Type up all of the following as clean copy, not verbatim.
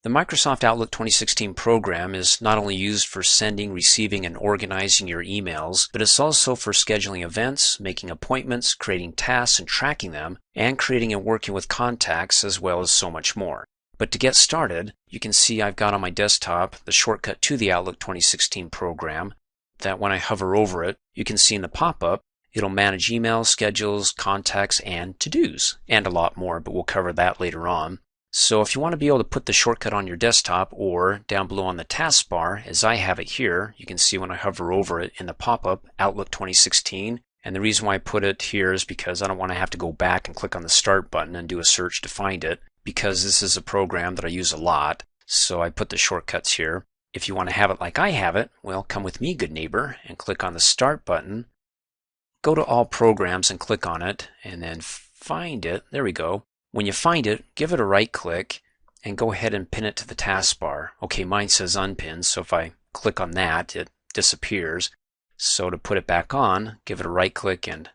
The Microsoft Outlook 2016 program is not only used for sending, receiving, and organizing your emails, but it's also for scheduling events, making appointments, creating tasks and tracking them, and creating and working with contacts, as well as so much more. But to get started, you can see I've got on my desktop the shortcut to the Outlook 2016 program that when I hover over it, you can see in the pop-up, it'll manage emails, schedules, contacts, and to-dos, and a lot more, but we'll cover that later on. So if you want to be able to put the shortcut on your desktop or down below on the taskbar, as I have it here, you can see when I hover over it in the pop-up, Outlook 2016. And the reason why I put it here is because I don't want to have to go back and click on the Start button and do a search to find it, because this is a program that I use a lot. So I put the shortcuts here. If you want to have it like I have it, well, come with me, good neighbor, and click on the Start button. Go to All Programs and click on it, and then find it. There we go. When you find it, give it a right click and go ahead and pin it to the taskbar. Okay, mine says unpinned, so if I click on that, it disappears. So to put it back on, give it a right click and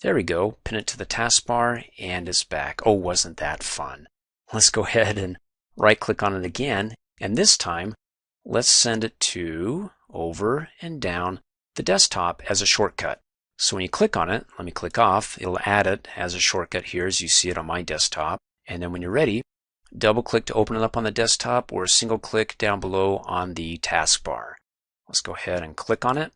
there we go, pin it to the taskbar and it's back. Oh, wasn't that fun? Let's go ahead and right click on it again, and this time let's send it to over and down the desktop as a shortcut. So when you click on it, let me click off, it'll add it as a shortcut here as you see it on my desktop. And then when you're ready, double click to open it up on the desktop or single click down below on the taskbar. Let's go ahead and click on it.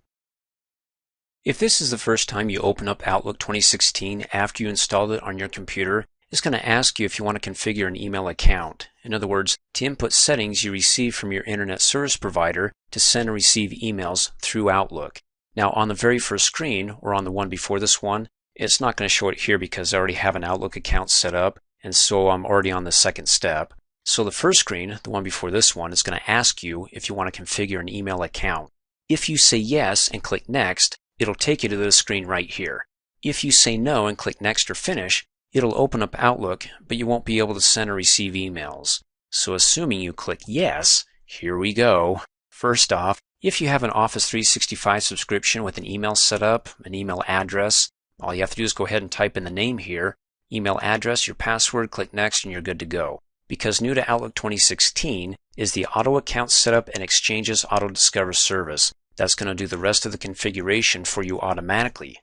If this is the first time you open up Outlook 2016 after you installed it on your computer, it's going to ask you if you want to configure an email account. In other words, to input settings you receive from your internet service provider to send and receive emails through Outlook. Now on the very first screen, or on the one before this one, it's not going to show it here because I already have an Outlook account set up, and so I'm already on the second step. So the first screen, the one before this one, is going to ask you if you want to configure an email account. If you say yes and click Next, it'll take you to this screen right here. If you say no and click Next or Finish, it'll open up Outlook, but you won't be able to send or receive emails. So assuming you click Yes, here we go. First off, if you have an Office 365 subscription with an email set up, an email address, all you have to do is go ahead and type in the name here, email address, your password, click Next, and you're good to go. Because new to Outlook 2016 is the Auto Account Setup and Exchanges Auto Discover service. That's going to do the rest of the configuration for you automatically.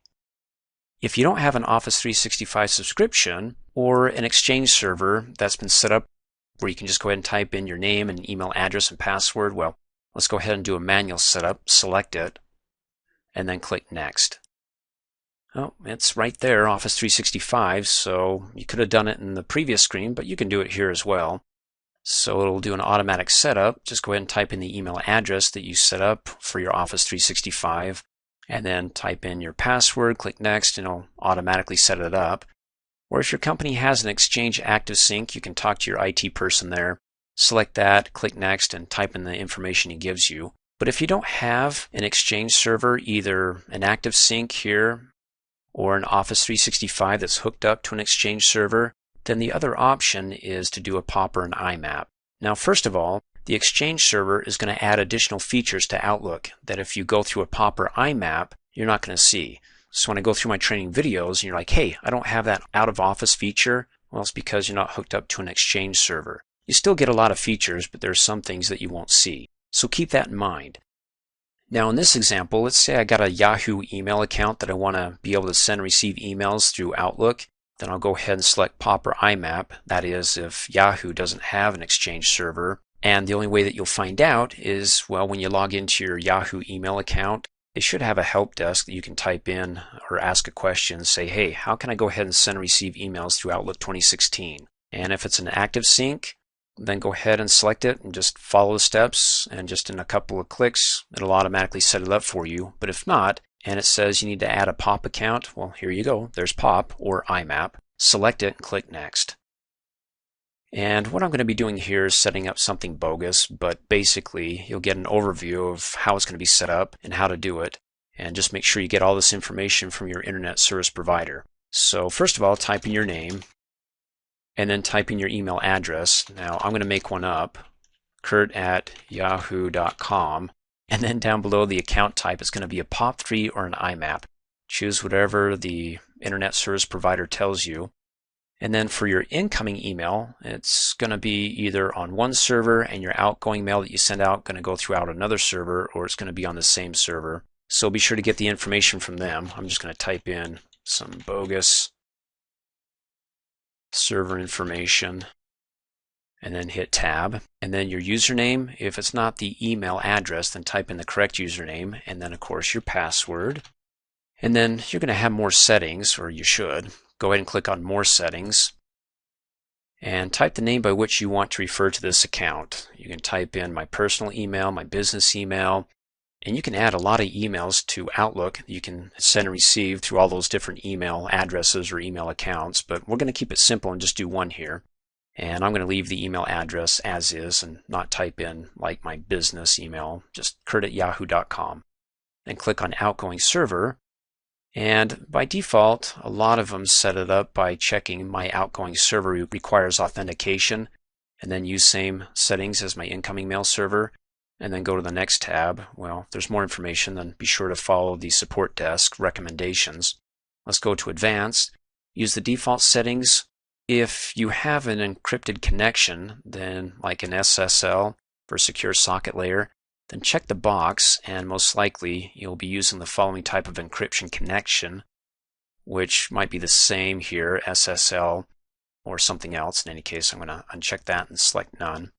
If you don't have an Office 365 subscription or an Exchange server that's been set up where you can just go ahead and type in your name and email address and password, well, let's go ahead and do a manual setup, select it, and then click Next. Oh, it's right there, Office 365, so you could have done it in the previous screen, but you can do it here as well. So it'll do an automatic setup. Just go ahead and type in the email address that you set up for your Office 365, and then type in your password, click Next, and it'll automatically set it up. Or if your company has an Exchange Active Sync, you can talk to your IT person there. Select that, click Next, and type in the information he gives you. But if you don't have an Exchange server, either an Active Sync here or an Office 365 that's hooked up to an Exchange server, then the other option is to do a POP or an IMAP. Now, first of all, the Exchange server is going to add additional features to Outlook that if you go through a POP or IMAP, you're not going to see. So when I go through my training videos and you're like, hey, I don't have that out of office feature, well, it's because you're not hooked up to an Exchange server. You still get a lot of features, but there are some things that you won't see. So keep that in mind. Now in this example, let's say I got a Yahoo email account that I want to be able to send and receive emails through Outlook. Then I'll go ahead and select POP or IMAP. That is, if Yahoo doesn't have an Exchange server. And the only way that you'll find out is, well, when you log into your Yahoo email account, they should have a help desk that you can type in or ask a question, say, hey, how can I go ahead and send and receive emails through Outlook 2016? And if it's an Active Sync, then go ahead and select it and just follow the steps, and just in a couple of clicks it'll automatically set it up for you. But if not, and it says you need to add a POP account, well, here you go. There's POP or IMAP. Select it and click Next. And what I'm going to be doing here is setting up something bogus, but basically you'll get an overview of how it's going to be set up and how to do it. And just make sure you get all this information from your internet service provider. So first of all, type in your name, and then type in your email address. Now I'm going to make one up, kurt@yahoo.com, and then down below the account type is going to be a POP3 or an IMAP. Choose whatever the internet service provider tells you, And then for your incoming email, it's going to be either on one server and your outgoing mail that you send out going to go throughout another server, or it's going to be on the same server. So be sure to get the information from them. I'm just going to type in some bogus server information and then hit tab. And then your username, if it's not the email address, then type in the correct username, and then of course your password. And then you're going to have more settings, or you should. Go ahead and click on More Settings and type the name by which you want to refer to this account. You can type in my personal email, my business email, and you can add a lot of emails to Outlook. You can send and receive through all those different email addresses or email accounts, but we're going to keep it simple and just do one here. And I'm going to leave the email address as is and not type in like my business email, just kurt@yahoo.com. Then click on Outgoing Server. And by default, a lot of them set it up by checking my outgoing server requires authentication, and then use same settings as my incoming mail server, and then go to the next tab. Well, if there's more information, then be sure to follow the support desk recommendations. Let's go to Advanced. Use the default settings. If you have an encrypted connection, then like an SSL for secure socket layer, then check the box, and most likely you'll be using the following type of encryption connection, which might be the same here, SSL or something else. In any case, I'm going to uncheck that and select None.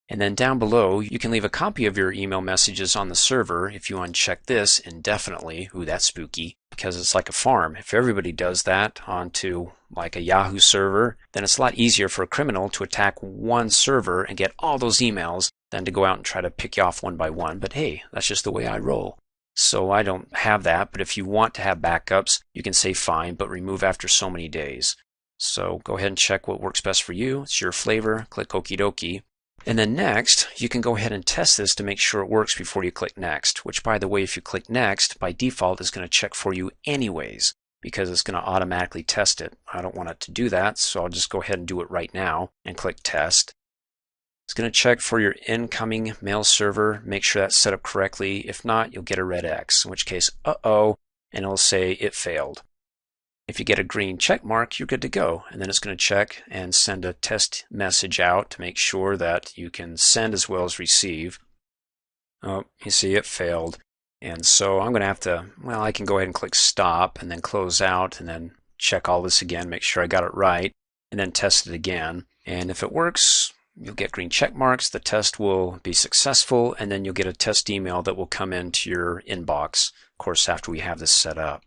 And then down below, you can leave a copy of your email messages on the server if you uncheck this indefinitely. Ooh, that's spooky, because it's like a farm. If everybody does that onto like a Yahoo server, then it's a lot easier for a criminal to attack one server and get all those emails than to go out and try to pick you off one by one. But hey, that's just the way I roll. So I don't have that, but if you want to have backups, you can say fine, but remove after so many days. So go ahead and check what works best for you. It's your flavor. Click okie dokie. And then next, you can go ahead and test this to make sure it works before you click next, which by the way, if you click next, by default is going to check for you anyways, because it's going to automatically test it. I don't want it to do that, so I'll just go ahead and do it right now and click test. It's going to check for your incoming mail server, make sure that's set up correctly. If not, you'll get a red X, in which case, uh-oh, and it'll say it failed. If you get a green check mark, you're good to go. And then it's going to check and send a test message out to make sure that you can send as well as receive. Oh, you see it failed. And so I'm going to have to, well, I can go ahead and click stop and then close out and then check all this again, make sure I got it right, and then test it again. And if it works, you'll get green check marks, the test will be successful, and then you'll get a test email that will come into your inbox, of course, after we have this set up.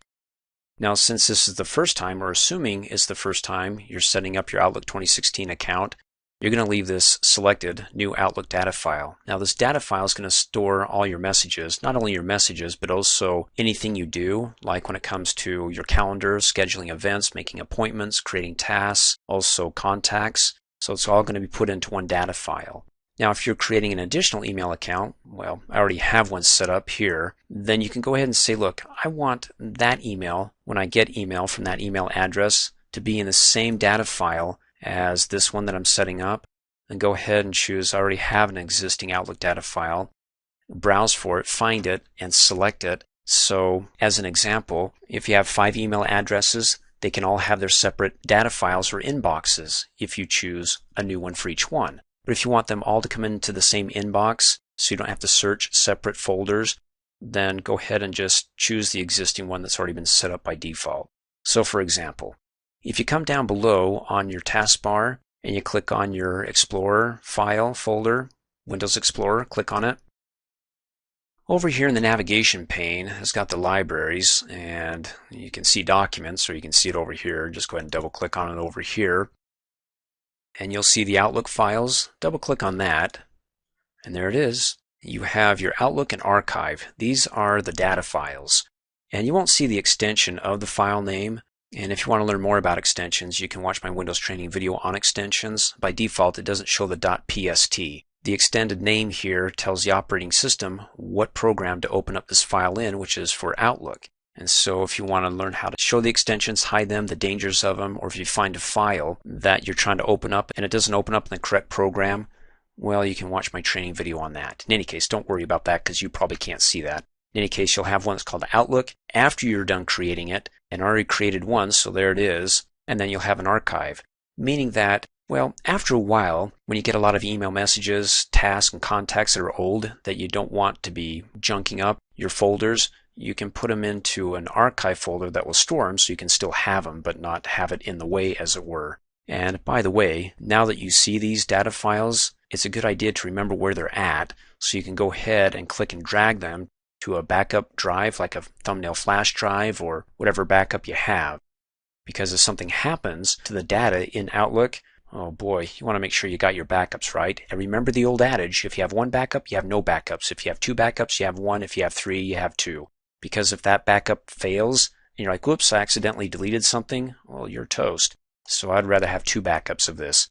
Now, since this is the first time, or assuming it's the first time you're setting up your Outlook 2016 account, you're going to leave this selected, New Outlook Data File. Now, this data file is going to store all your messages, not only your messages, but also anything you do, like when it comes to your calendar, scheduling events, making appointments, creating tasks, also contacts. So it's all going to be put into one data file. Now, if you're creating an additional email account, well, I already have one set up here, then you can go ahead and say, look, I want that email, when I get email from that email address, to be in the same data file as this one that I'm setting up. Then go ahead and choose, I already have an existing Outlook data file, browse for it, find it, and select it. So, as an example, if you have 5 email addresses, they can all have their separate data files or inboxes if you choose a new one for each one. But if you want them all to come into the same inbox so you don't have to search separate folders, then go ahead and just choose the existing one that's already been set up by default. So for example, if you come down below on your taskbar and you click on your Explorer file folder, Windows Explorer, click on it. Over here in the navigation pane, it's got the libraries, and you can see documents, or you can see it over here. Just go ahead and double click on it over here. And you'll see the Outlook files. Double click on that, and there it is. You have your Outlook and Archive. These are the data files. And you won't see the extension of the file name. And if you want to learn more about extensions, you can watch my Windows training video on extensions. By default, it doesn't show the .pst. The extended name here tells the operating system what program to open up this file in, which is for Outlook. And so if you want to learn how to show the extensions, hide them, the dangers of them, or if you find a file that you're trying to open up and it doesn't open up in the correct program, well, you can watch my training video on that. In any case, don't worry about that because you probably can't see that. In any case, you'll have one that's called Outlook after you're done creating it, and already created one, so there it is. and then you'll have an archive, meaning that, well, after a while, when you get a lot of email messages, tasks, and contacts that are old that you don't want to be junking up your folders, you can put them into an archive folder that will store them so you can still have them, but not have it in the way, as it were. And by the way, now that you see these data files, it's a good idea to remember where they're at, so you can go ahead and click and drag them to a backup drive, like a thumbnail flash drive or whatever backup you have. Because if something happens to the data in Outlook, oh boy, you want to make sure you got your backups right. And remember the old adage, if you have one backup, you have no backups. If you have two backups, you have one. If you have three, you have two. Because if that backup fails, and you're like, whoops, I accidentally deleted something, well, you're toast. So I'd rather have two backups of this.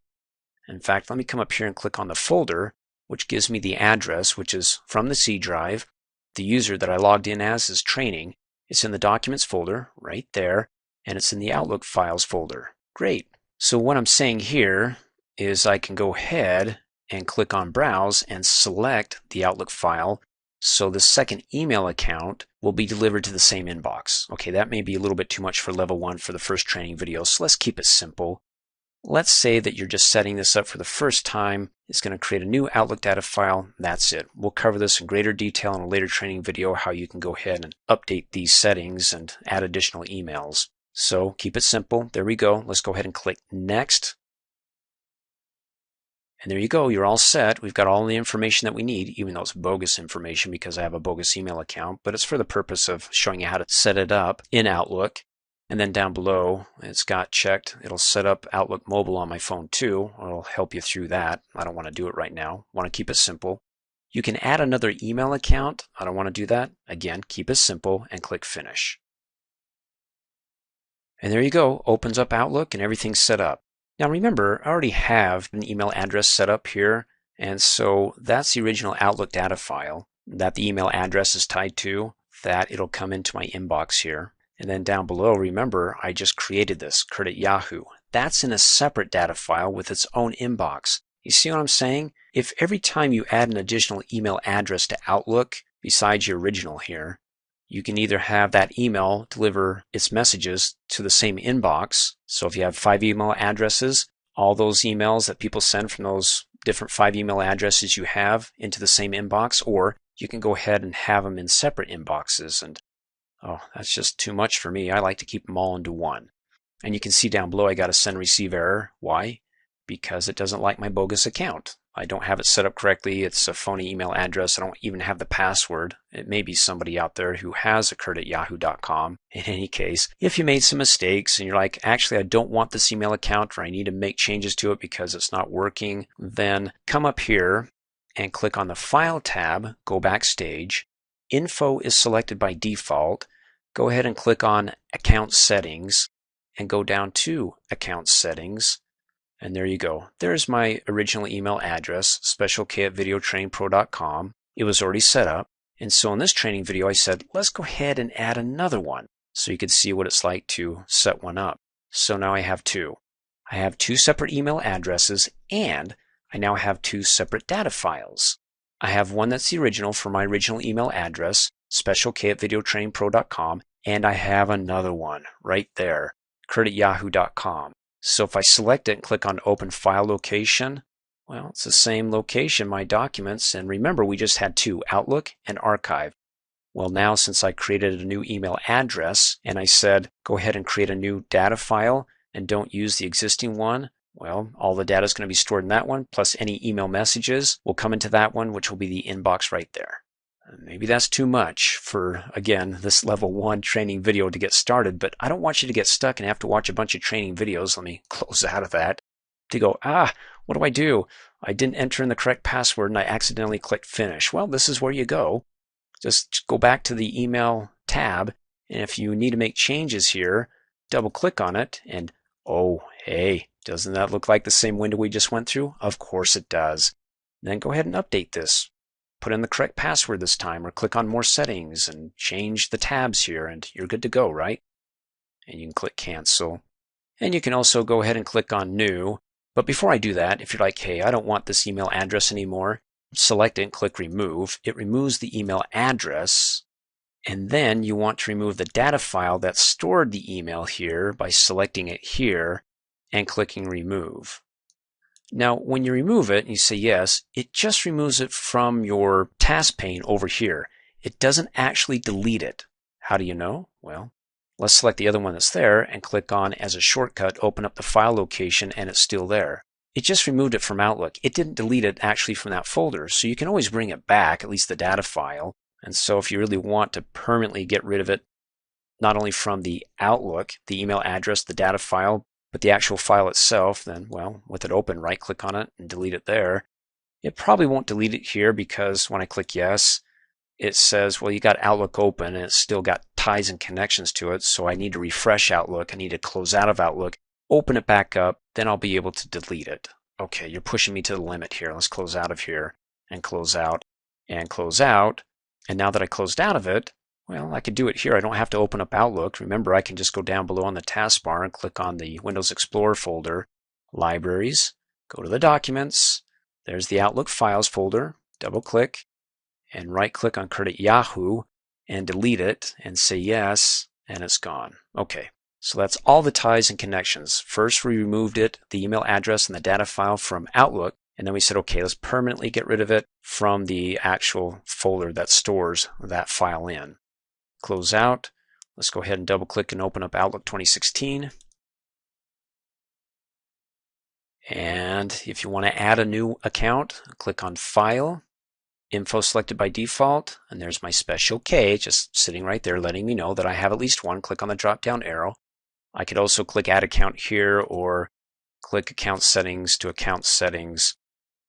In fact, let me come up here and click on the folder, which gives me the address, which is from the C drive. The user that I logged in as is training. It's in the Documents folder, right there, and it's in the Outlook Files folder. Great. So what I'm saying here is I can go ahead and click on Browse and select the Outlook file, so the second email account will be delivered to the same inbox. Okay, that may be a little bit too much for level 1 for the first training video, so let's keep it simple. Let's say that you're just setting this up for the first time. It's going to create a new Outlook data file. That's it. We'll cover this in greater detail in a later training video, how you can go ahead and update these settings and add additional emails. So keep it simple. There we go. Let's go ahead and click Next. And there you go. You're all set. We've got all the information that we need, even though it's bogus information because I have a bogus email account, but it's for the purpose of showing you how to set it up in Outlook. And then down below, it's got checked. It'll set up Outlook Mobile on my phone too. It'll help you through that. I don't want to do it right now. I want to keep it simple. You can add another email account. I don't want to do that. Again, keep it simple and click Finish. And there you go. Opens up Outlook and everything's set up. Now remember, I already have an email address set up here. And so that's the original Outlook data file that the email address is tied to. That it'll come into my inbox here. And then down below, remember, I just created this, Kurt at Yahoo. That's in a separate data file with its own inbox. You see what I'm saying? If every time you add an additional email address to Outlook, besides your original here, you can either have that email deliver its messages to the same inbox. So if you have 5 email addresses, all those emails that people send from those different 5 email addresses you have into the same inbox, or you can go ahead and have them in separate inboxes. And oh, that's just too much for me. I like to keep them all into one. And you can see down below I got a send receive error. Why? Because it doesn't like my bogus account. I don't have it set up correctly. It's a phony email address. I don't even have the password. It may be somebody out there who has a kurt@yahoo.com. In any case, if you made some mistakes and you're like, actually, I don't want this email account, or I need to make changes to it because it's not working, then come up here and click on the File tab, go backstage. Info is selected by default. Go ahead and click on Account Settings and go down to Account Settings. And there you go. There's my original email address, specialk@videotrainingpro.com. It was already set up. And so in this training video, I said, let's go ahead and add another one so you could see what it's like to set one up. So now I have 2. I have 2 separate email addresses, and I now have 2 separate data files. I have one that's the original for my original email address, specialk@videotrainingpro.com, and I have another one right there, kurt@yahoo.com. So if I select it and click on Open File Location, well, it's the same location, my documents, and remember we just had 2, Outlook and Archive. Well, now since I created a new email address and I said go ahead and create a new data file and don't use the existing one, well, all the data is going to be stored in that one, plus any email messages will come into that one, which will be the inbox right there. Maybe that's too much for, again, this level 1 training video to get started, but I don't want you to get stuck and have to watch a bunch of training videos. Let me close out of that. To go, what do? I didn't enter in the correct password and I accidentally clicked Finish. Well, this is where you go. Just go back to the email tab, and if you need to make changes here, double click on it, and oh, hey, doesn't that look like the same window we just went through? Of course it does. Then go ahead and update this. Put in the correct password this time, or click on More Settings and change the tabs here, and you're good to go, right? And you can click Cancel. And you can also go ahead and click on New. But before I do that, if you're like, hey, I don't want this email address anymore, select it and click Remove. It removes the email address, And then you want to remove the data file that stored the email here by selecting it here and clicking remove. Now, when you remove it and you say yes, it just removes it from your task pane over here. It doesn't actually delete it. How do you know? Well, let's select the other one that's there and click on, as a shortcut, open up the file location, and it's still there. It just removed it from Outlook. It didn't delete it actually from that folder, so you can always bring it back, at least the data file. And so if you really want to permanently get rid of it, not only from the Outlook, the email address, the data file, but the actual file itself, then, well, with it open, right-click on it and delete it there. It probably won't delete it here because when I click yes, it says, well, you got Outlook open and it's still got ties and connections to it, so I need to refresh Outlook. I need to close out of Outlook, open it back up, then I'll be able to delete it. Okay, you're pushing me to the limit here. Let's close out of here and close out and close out. And now that I closed out of it, well, I could do it here. I don't have to open up Outlook. Remember, I can just go down below on the taskbar and click on the Windows Explorer folder, Libraries, go to the Documents. There's the Outlook Files folder. Double-click and right-click on Credit Yahoo and delete it and say yes, and it's gone. Okay, so that's all the ties and connections. First, we removed it, the email address and the data file from Outlook. And then we said, okay, let's permanently get rid of it from the actual folder that stores that file in. Close out. Let's go ahead and double click and open up Outlook 2016. And if you want to add a new account, click on File, Info selected by default, and there's my special K just sitting right there letting me know that I have at least one. Click on the drop down arrow. I could also click Add Account here or click Account Settings to Account Settings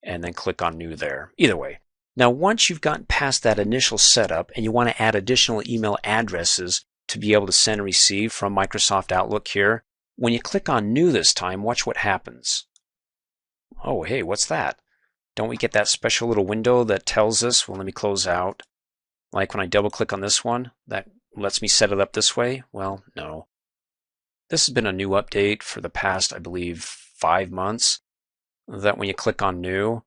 and then click on New there. Either way. Now, once you've gotten past that initial setup and you want to add additional email addresses to be able to send and receive from Microsoft Outlook here, when you click on New this time, watch what happens. Oh, hey, what's that? Don't we get that special little window that tells us, well, let me close out. Like when I double click on this one, that lets me set it up this way? Well, no. This has been a new update for the past, I believe, 5 months. That when you click on New,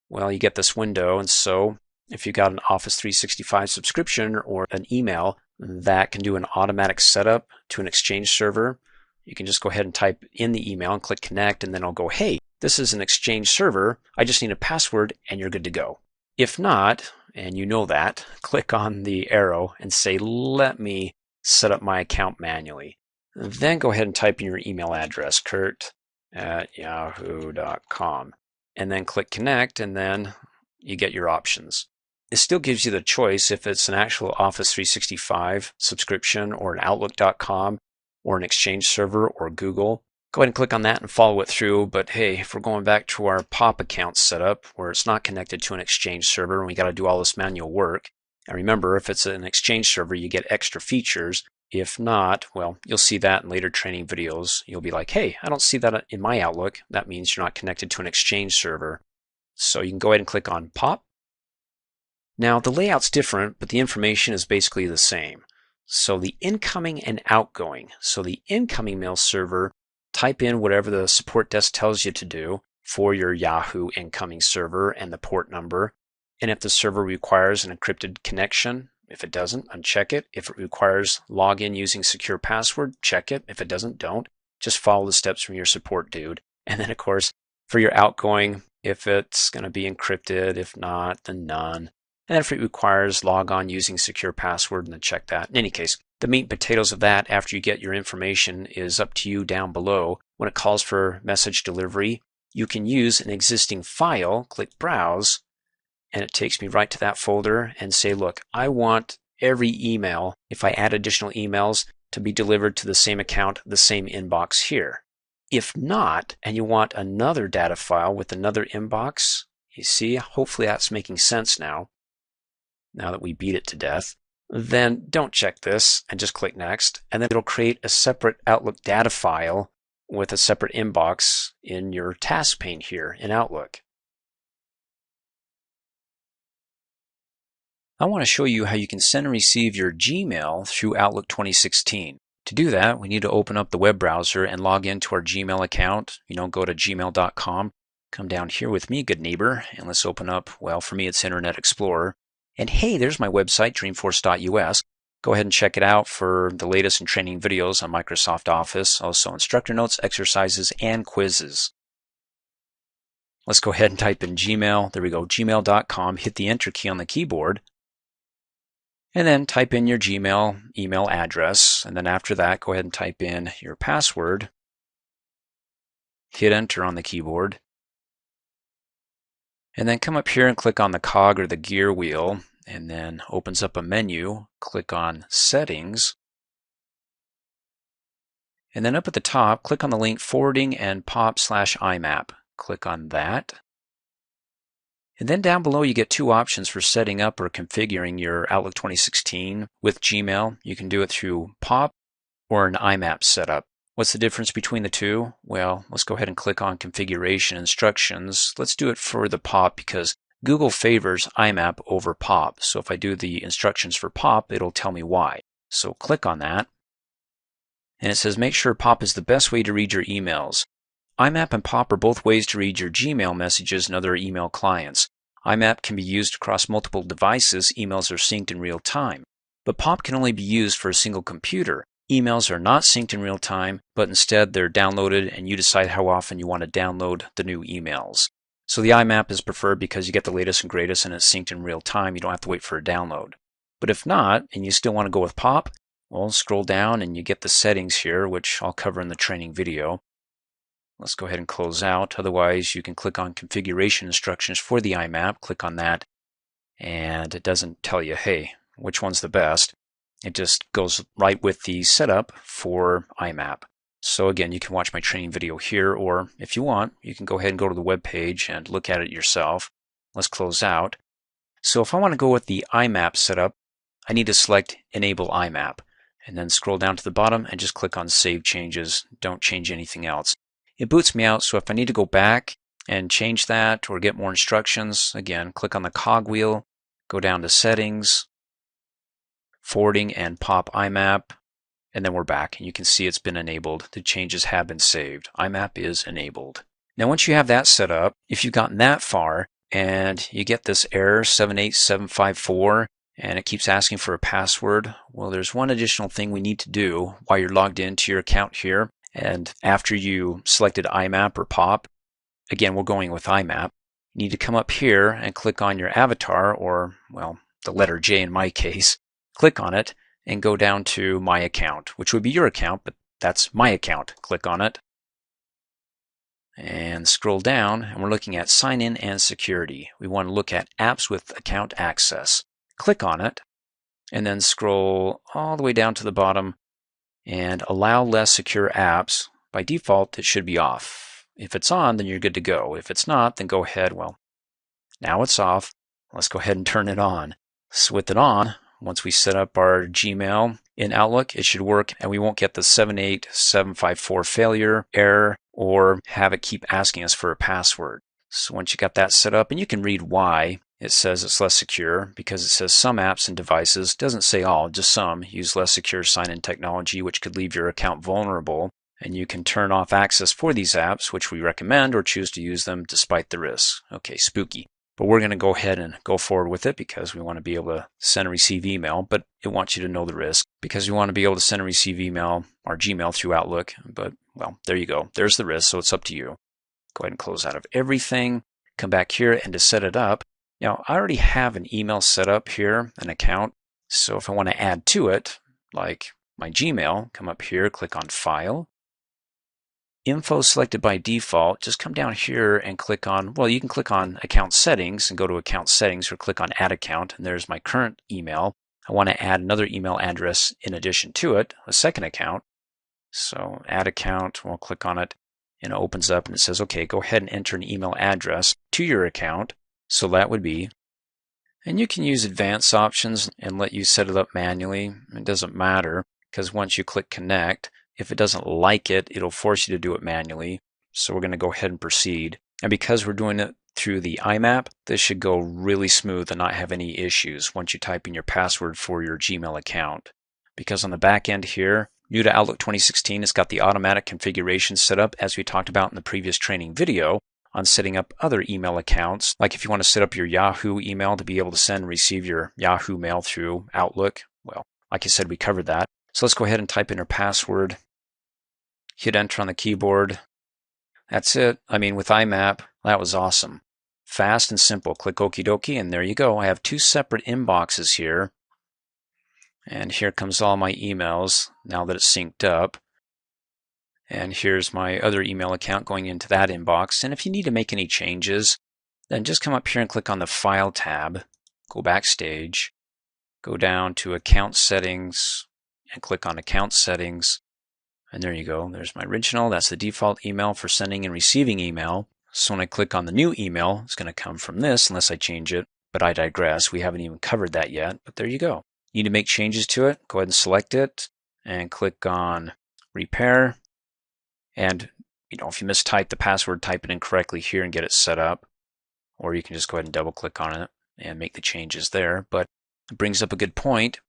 well, you get this window. And so if you got an Office 365 subscription or an email that can do an automatic setup to an Exchange server, you can just go ahead and type in the email and click Connect, and then it'll go, hey, this is an Exchange server. I just need a password, and you're good to go. If not, and you know that, click on the arrow and say, let me set up my account manually. Then go ahead and type in your email address, kurt@yahoo.com, and then click Connect, and then you get your options. It still gives you the choice if it's an actual Office 365 subscription or an Outlook.com or an Exchange server or Google. Go ahead and click on that and follow it through. But hey, if we're going back to our POP account setup where it's not connected to an Exchange server and we got to do all this manual work, and remember, if it's an Exchange server, you get extra features. If not, well, you'll see that in later training videos. You'll be like, hey, I don't see that in my Outlook. That means you're not connected to an Exchange server. So you can go ahead and click on POP. Now, the layout's different, but the information is basically the same. So the incoming and outgoing. So the incoming mail server, type in whatever the support desk tells you to do for your Yahoo incoming server and the port number. And if the server requires an encrypted connection, if it doesn't, uncheck it. If it requires login using secure password, check it. If it doesn't, don't. Just follow the steps from your support dude. And then, of course, for your outgoing, if it's going to be encrypted, if not, then none. And if it requires log on using secure password, then check that. In any case, the meat and potatoes of that after you get your information is up to you down below. When it calls for message delivery, you can use an existing file, click Browse, and it takes me right to that folder and say, look, I want every email, if I add additional emails, to be delivered to the same account, the same inbox here. If not, and you want another data file with another inbox, you see, hopefully that's making sense now that we beat it to death, then don't check this and just click Next, and then it'll create a separate Outlook data file with a separate inbox in your task pane here in Outlook. I want to show you how you can send and receive your Gmail through Outlook 2016. To do that, we need to open up the web browser and log into our Gmail account. Go to gmail.com, come down here with me, good neighbor, and let's open up, well, for me it's Internet Explorer. And hey, there's my website, dreamforce.us. Go ahead and check it out for the latest in training videos on Microsoft Office, also instructor notes, exercises, and quizzes. Let's go ahead and type in Gmail. There we go, gmail.com. Hit the Enter key on the keyboard. And then type in your Gmail email address. And then after that, go ahead and type in your password. Hit Enter on the keyboard. And then come up here and click on the cog or the gear wheel. And then opens up a menu. Click on Settings. And then up at the top, click on the link Forwarding and POP/IMAP. Click on that. And then down below you get two options for setting up or configuring your Outlook 2016 with Gmail. You can do it through POP or an IMAP setup. What's the difference between the two? Well, let's go ahead and click on Configuration Instructions. Let's do it for the POP because Google favors IMAP over POP. So if I do the instructions for POP, it'll tell me why. So click on that. And it says make sure POP is the best way to read your emails. IMAP and POP are both ways to read your Gmail messages and other email clients. IMAP can be used across multiple devices. Emails are synced in real time. But POP can only be used for a single computer. Emails are not synced in real time, but instead they're downloaded and you decide how often you want to download the new emails. So the IMAP is preferred because you get the latest and greatest and it's synced in real time. You don't have to wait for a download. But if not, and you still want to go with POP, well, scroll down and you get the settings here, which I'll cover in the training video. Let's go ahead and close out. Otherwise, you can click on Configuration Instructions for the IMAP. Click on that, and it doesn't tell you, hey, which one's the best. It just goes right with the setup for IMAP. So again, you can watch my training video here, or if you want, you can go ahead and go to the web page and look at it yourself. Let's close out. So if I want to go with the IMAP setup, I need to select Enable IMAP, and then scroll down to the bottom and just click on Save Changes. Don't change anything else. It boots me out, so if I need to go back and change that or get more instructions, again, click on the cog wheel, go down to Settings, Forwarding and POP IMAP, and then we're back. And you can see it's been enabled. The changes have been saved. IMAP is enabled. Now once you have that set up, if you've gotten that far and you get this error 78754 and it keeps asking for a password, well, there's one additional thing we need to do while you're logged into your account here. And after you selected IMAP or POP, again, we're going with IMAP, you need to come up here and click on your avatar, or, well, the letter J in my case. Click on it and go down to My Account, which would be your account, but that's my account. Click on it and scroll down, and we're looking at Sign In and Security. We want to look at Apps with Account Access. Click on it and then scroll all the way down to the bottom and Allow Less Secure Apps. By default, it should be off. If it's on, then you're good to go. If it's not, then go ahead. Well, now it's off. Let's go ahead and turn it on. So with it on, once we set up our Gmail in Outlook, it should work and we won't get the 78754 failure error or have it keep asking us for a password. So once you got that set up, and you can read why it says it's less secure, because it says some apps and devices, doesn't say all, just some, use less secure sign-in technology, which could leave your account vulnerable. And you can turn off access for these apps, which we recommend, or choose to use them despite the risks. Okay, spooky. But we're going to go ahead and go forward with it because we want to be able to send and receive email, but it wants you to know the risk because we want to be able to send and receive email, our Gmail through Outlook. But, well, there you go. There's the risk, so it's up to you. Go ahead and close out of everything. Come back here, and to set it up, now I already have an email set up here, an account. So if I want to add to it, like my Gmail, come up here, click on File. Info selected by default, just come down here and click on, well, you can click on Account Settings and go to Account Settings or click on Add Account, and there's my current email. I want to add another email address in addition to it, a second account. So Add Account, we'll click on it, and it opens up and it says, okay, go ahead and enter an email address to your account. So that would be, and you can use advanced options and let you set it up manually. It doesn't matter because once you click Connect, if it doesn't like it, it'll force you to do it manually. So we're going to go ahead and proceed. And because we're doing it through the IMAP, this should go really smooth and not have any issues once you type in your password for your Gmail account. Because on the back end here, new to Outlook 2016, it's got the automatic configuration set up as we talked about in the previous training video on setting up other email accounts. Like if you want to set up your Yahoo email to be able to send and receive your Yahoo mail through Outlook, well, like I said, we covered that. So let's go ahead and type in our password. Hit enter on the keyboard. That's it. I mean, with IMAP, that was awesome. Fast and simple. Click okie dokie, and there you go. I have two separate inboxes here. And here comes all my emails now that it's synced up. And here's my other email account going into that inbox. And if you need to make any changes, then just come up here and click on the File tab, go backstage, go down to Account Settings, and click on Account Settings. And there you go. There's my original. That's the default email for sending and receiving email. So when I click on the new email, it's going to come from this unless I change it. But I digress. We haven't even covered that yet. But there you go. You need to make changes to it. Go ahead and select it and click on Repair. And if you mistype the password, type it in correctly here and get it set up. Or you can just go ahead and double click on it and make the changes there. But it brings up a good point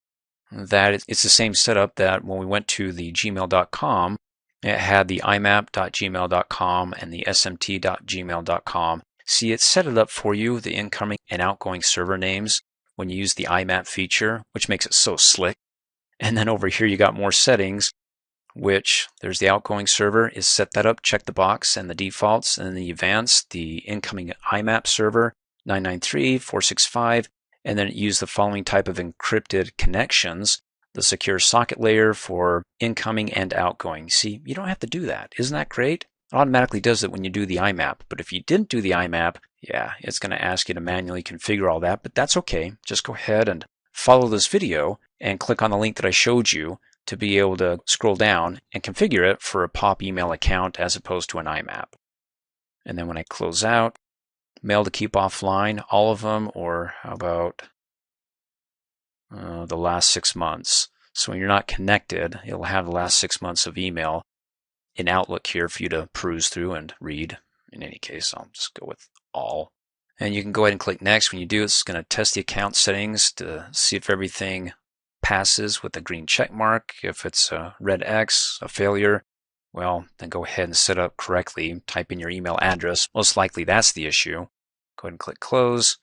that it's the same setup that when we went to the gmail.com, it had the imap.gmail.com and the smt.gmail.com. See, it set it up for you, the incoming and outgoing server names, when you use the IMAP feature, which makes it so slick. And then over here you got more settings, which there's the outgoing server is set that up, check the box and the defaults, and then the advanced, the incoming IMAP server 993.465, and then use the following type of encrypted connections, the secure socket layer for incoming and outgoing. See, you don't have to do that. Isn't that great? It automatically does it when you do the IMAP, but if you didn't do the IMAP, yeah, it's going to ask you to manually configure all that, but that's okay. Just go ahead and follow this video and click on the link that I showed you to be able to scroll down and configure it for a POP email account as opposed to an IMAP. And then when I close out, mail to keep offline, all of them, or how about the last 6 months. So when you're not connected, it'll have the last 6 months of email in Outlook here for you to peruse through and read. In any case, I'll just go with all. And you can go ahead and click next. When you do, it's going to test the account settings to see if everything passes with a green check mark. If it's a red X, a failure, well, then go ahead and set up correctly. Type in your email address. Most likely that's the issue. Go ahead and click close.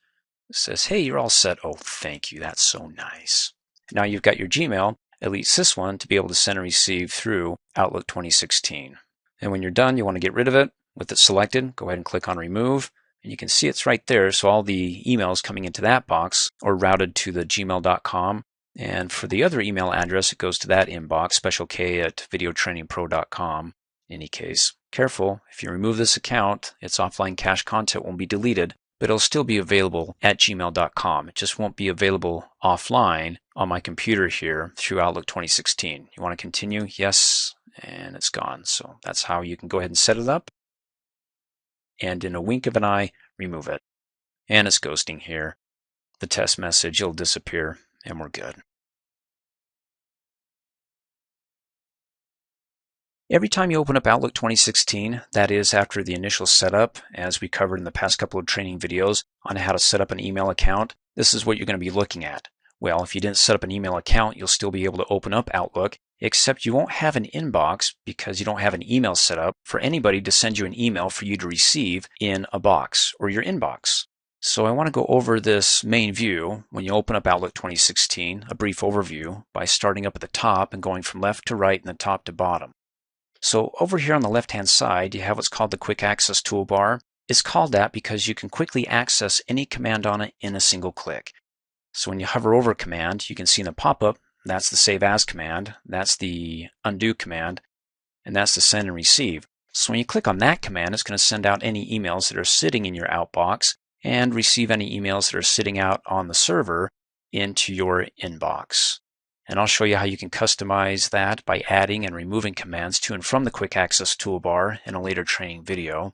It says, hey, you're all set. Oh, thank you. That's so nice. Now you've got your Gmail, at least this one, to be able to send and receive through Outlook 2016. And when you're done, you want to get rid of it. With it selected, go ahead and click on remove. And you can see it's right there. So all the emails coming into that box are routed to the gmail.com. And for the other email address, it goes to that inbox, specialk@videotrainingpro.com. In any case, careful. If you remove this account, its offline cache content won't be deleted, but it'll still be available at gmail.com. It just won't be available offline on my computer here through Outlook 2016. You want to continue? Yes, and it's gone. So that's how you can go ahead and set it up. And in a wink of an eye, remove it. And it's ghosting here. The test message will disappear, and we're good. Every time you open up Outlook 2016, that is after the initial setup, as we covered in the past couple of training videos on how to set up an email account, this is what you're going to be looking at. Well, if you didn't set up an email account, you'll still be able to open up Outlook, except you won't have an inbox because you don't have an email set up for anybody to send you an email for you to receive in a box or your inbox. So I want to go over this main view when you open up Outlook 2016, a brief overview by starting up at the top and going from left to right and then top to bottom. So over here on the left-hand side, you have what's called the Quick Access Toolbar. It's called that because you can quickly access any command on it in a single click. So when you hover over a command, you can see in the pop-up, that's the Save As command, that's the Undo command, and that's the Send and Receive. So when you click on that command, it's going to send out any emails that are sitting in your outbox and receive any emails that are sitting out on the server into your inbox. And I'll show you how you can customize that by adding and removing commands to and from the Quick Access Toolbar in a later training video.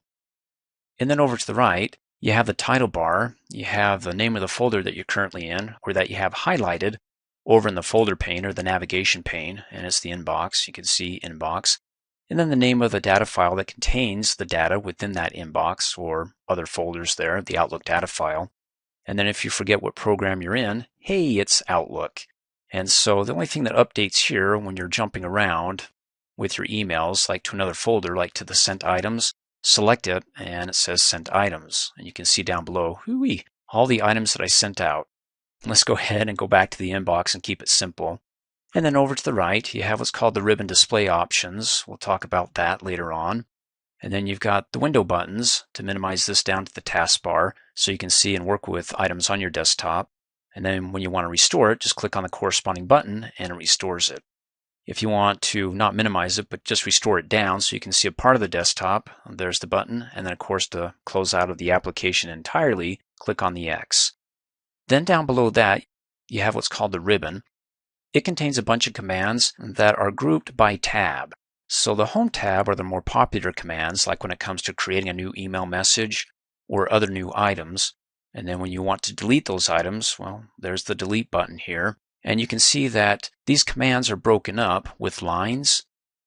And then over to the right, you have the title bar. You have the name of the folder that you're currently in or that you have highlighted over in the folder pane or the navigation pane, and it's the inbox. You can see inbox. And then the name of the data file that contains the data within that inbox or other folders there, the Outlook data file. And then if you forget what program you're in, hey, it's Outlook. And so the only thing that updates here when you're jumping around with your emails, like to another folder, like to the sent items, select it and it says sent items. And you can see down below, hooey, all the items that I sent out. Let's go ahead and go back to the inbox and keep it simple. And then over to the right, you have what's called the ribbon display options. We'll talk about that later on. And then you've got the window buttons to minimize this down to the taskbar so you can see and work with items on your desktop. And then when you want to restore it, just click on the corresponding button and it restores it. If you want to not minimize it, but just restore it down so you can see a part of the desktop, there's the button. And then of course to close out of the application entirely, click on the X. Then down below that, you have what's called the ribbon. It contains a bunch of commands that are grouped by tab. So the Home tab are the more popular commands, like when it comes to creating a new email message or other new items. And then when you want to delete those items, well, there's the delete button here. And you can see that these commands are broken up with lines,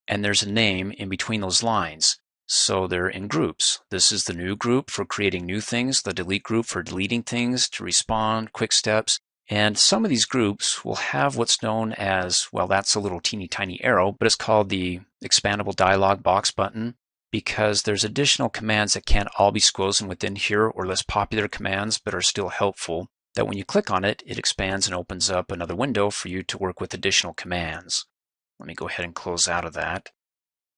and there's a name in between those lines. So they're in groups. This is the new group for creating new things, the delete group for deleting things, to respond, quick steps. And some of these groups will have what's known as, well, that's a little teeny tiny arrow, but it's called the expandable dialog box button, because there's additional commands that can't all be squozen within here, or less popular commands but are still helpful, that when you click on it, it expands and opens up another window for you to work with additional commands. Let me go ahead and close out of that.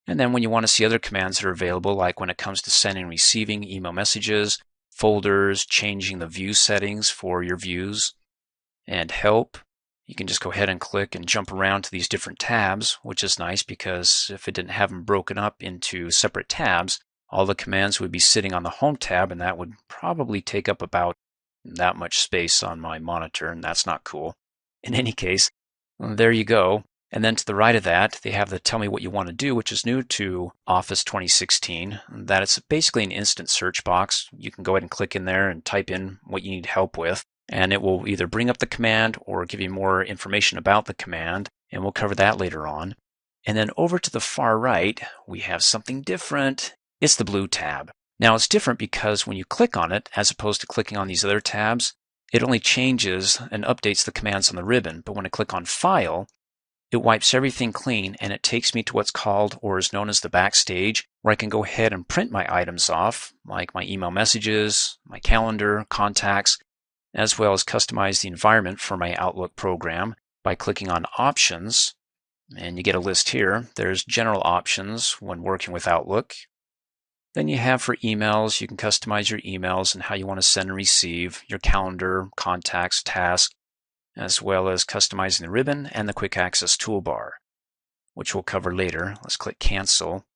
And then when you want to see other commands that are available, like when it comes to sending and receiving email messages, folders, changing the view settings for your views, and help, you can just go ahead and click and jump around to these different tabs, which is nice because if it didn't have them broken up into separate tabs, all the commands would be sitting on the Home tab, and that would probably take up about that much space on my monitor, and that's not cool. In any case, there you go. And then to the right of that, they have the Tell Me What You Want to Do, which is new to Office 2016. That it's basically an instant search box. You can go ahead and click in there and type in what you need help with, and it will either bring up the command or give you more information about the command, and we'll cover that later on. And then over to the far right, we have something different. It's the blue tab. Now it's different because when you click on it, as opposed to clicking on these other tabs, it only changes and updates the commands on the ribbon. But when I click on File, it wipes everything clean, and it takes me to what's called, or is known as, the backstage, where I can go ahead and print my items off, like my email messages, my calendar, contacts, as well as customize the environment for my Outlook program by clicking on Options. And you get a list here. There's General Options when working with Outlook. Then you have for emails, you can customize your emails and how you want to send and receive, your calendar, contacts, tasks, as well as customizing the ribbon and the quick access toolbar, which we'll cover later. Let's click Cancel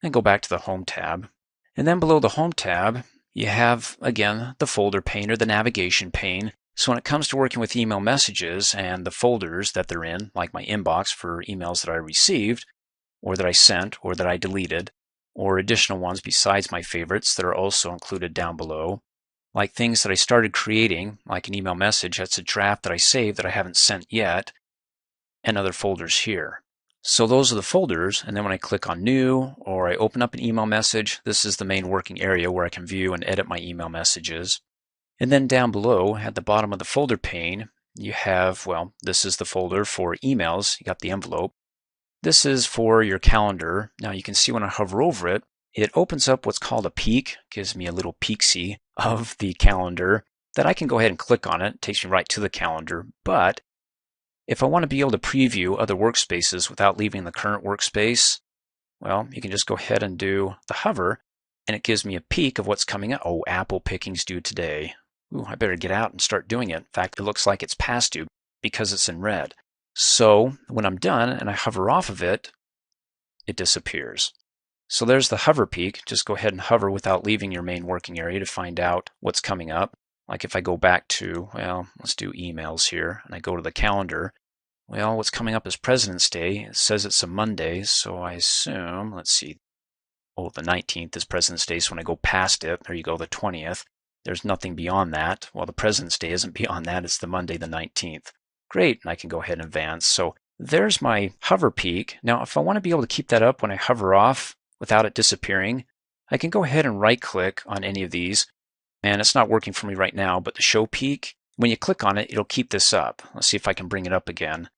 and go back to the Home tab. And then below the Home tab, you have, again, the folder pane or the navigation pane. So when it comes to working with email messages and the folders that they're in, like my inbox for emails that I received, or that I sent, or that I deleted, or additional ones besides my favorites that are also included down below, like things that I started creating, like an email message that's a draft that I saved that I haven't sent yet, and other folders here. So those are the folders, and then when I click on New or I open up an email message, this is the main working area where I can view and edit my email messages. And then down below at the bottom of the folder pane, you have, well, this is the folder for emails. You got the envelope. This is for your calendar. Now you can see when I hover over it, it opens up what's called a peek, gives me a little peek-see of the calendar that I can go ahead and click on it. It takes me right to the calendar. But if I want to be able to preview other workspaces without leaving the current workspace, well, you can just go ahead and do the hover, and it gives me a peek of what's coming up. Oh, apple pickings due today. Ooh, I better get out and start doing it. In fact, it looks like it's past due because it's in red. So when I'm done and I hover off of it, it disappears. So there's the hover peek. Just go ahead and hover without leaving your main working area to find out what's coming up. Like if I go back to, well, let's do emails here, and I go to the calendar. Well, what's coming up is President's Day. It says it's a Monday, so I assume, let's see, oh, the 19th is President's Day, so when I go past it, there you go, the 20th. There's nothing beyond that. Well, the President's Day isn't beyond that. It's the Monday, the 19th. Great, and I can go ahead and advance. So there's my hover peek. Now, if I want to be able to keep that up when I hover off without it disappearing, I can go ahead and right-click on any of these. And it's not working for me right now, but the show peek, when you click on it, it'll keep this up. Let's see if I can bring it up again.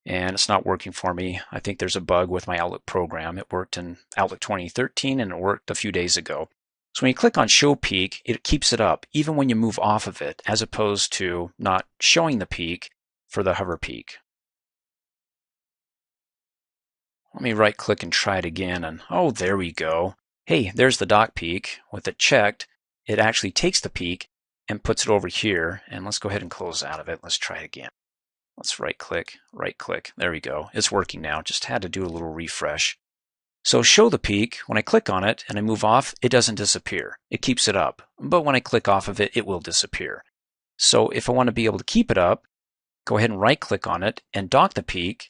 And it's not working for me. I think there's a bug with my Outlook program. It worked in Outlook 2013 and it worked a few days ago. So when you click on Show Peek, it keeps it up even when you move off of it, as opposed to not showing the peek for the hover peek. Let me right click and try it again, and oh, there we go. Hey, there's the dock peak. With it checked, it actually takes the peak and puts it over here. And let's go ahead and close out of it. Let's try it again. Let's right click. There we go. It's working now. Just had to do a little refresh. So show the peak, when I click on it and I move off, it doesn't disappear. It keeps it up. But when I click off of it, it will disappear. So if I want to be able to keep it up, go ahead and right click on it and dock the peak.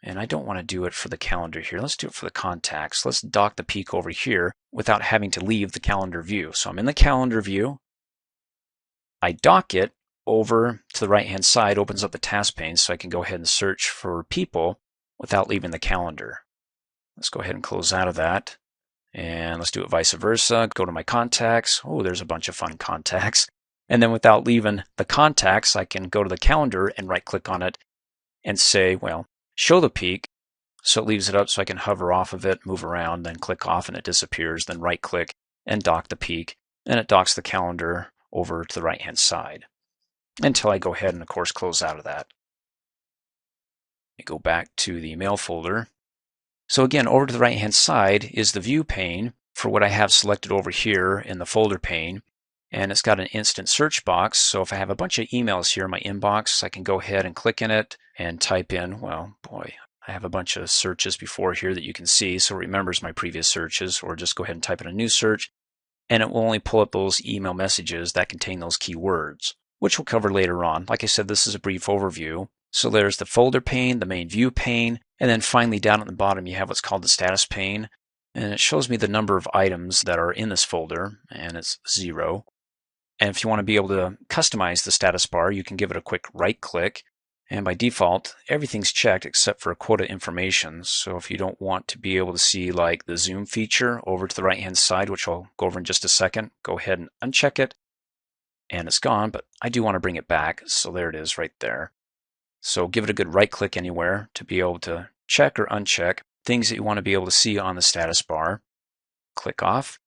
And I don't want to do it for the calendar here. Let's do it for the contacts. Let's dock the peak over here without having to leave the calendar view. So I'm in the calendar view. I dock it over to the right-hand side, opens up the task pane so I can go ahead and search for people without leaving the calendar. Let's go ahead and close out of that. And let's do it vice versa. Go to my contacts. Oh, there's a bunch of fun contacts. And then without leaving the contacts, I can go to the calendar and right-click on it and say, well, show the peak. So it leaves it up so I can hover off of it, move around, then click off and it disappears. Then right-click and dock the peak. And it docks the calendar over to the right-hand side until I go ahead and, of course, close out of that. I go back to the mail folder. So again, over to the right-hand side is the view pane for what I have selected over here in the folder pane. And it's got an instant search box. So if I have a bunch of emails here in my inbox, I can go ahead and click in it and type in, well, boy, I have a bunch of searches before here that you can see. So it remembers my previous searches, or just go ahead and type in a new search. And it will only pull up those email messages that contain those keywords, which we'll cover later on. Like I said, this is a brief overview. So there's the folder pane, the main view pane, and then finally down at the bottom you have what's called the status pane. And it shows me the number of items that are in this folder, and it's 0. And if you want to be able to customize the status bar, you can give it a quick right click. And by default, everything's checked except for quota information. So if you don't want to be able to see like the zoom feature over to the right-hand side, which I'll go over in just a second, go ahead and uncheck it. And it's gone, but I do want to bring it back. So there it is right there. So give it a good right click anywhere to be able to check or uncheck things that you want to be able to see on the status bar. Click off.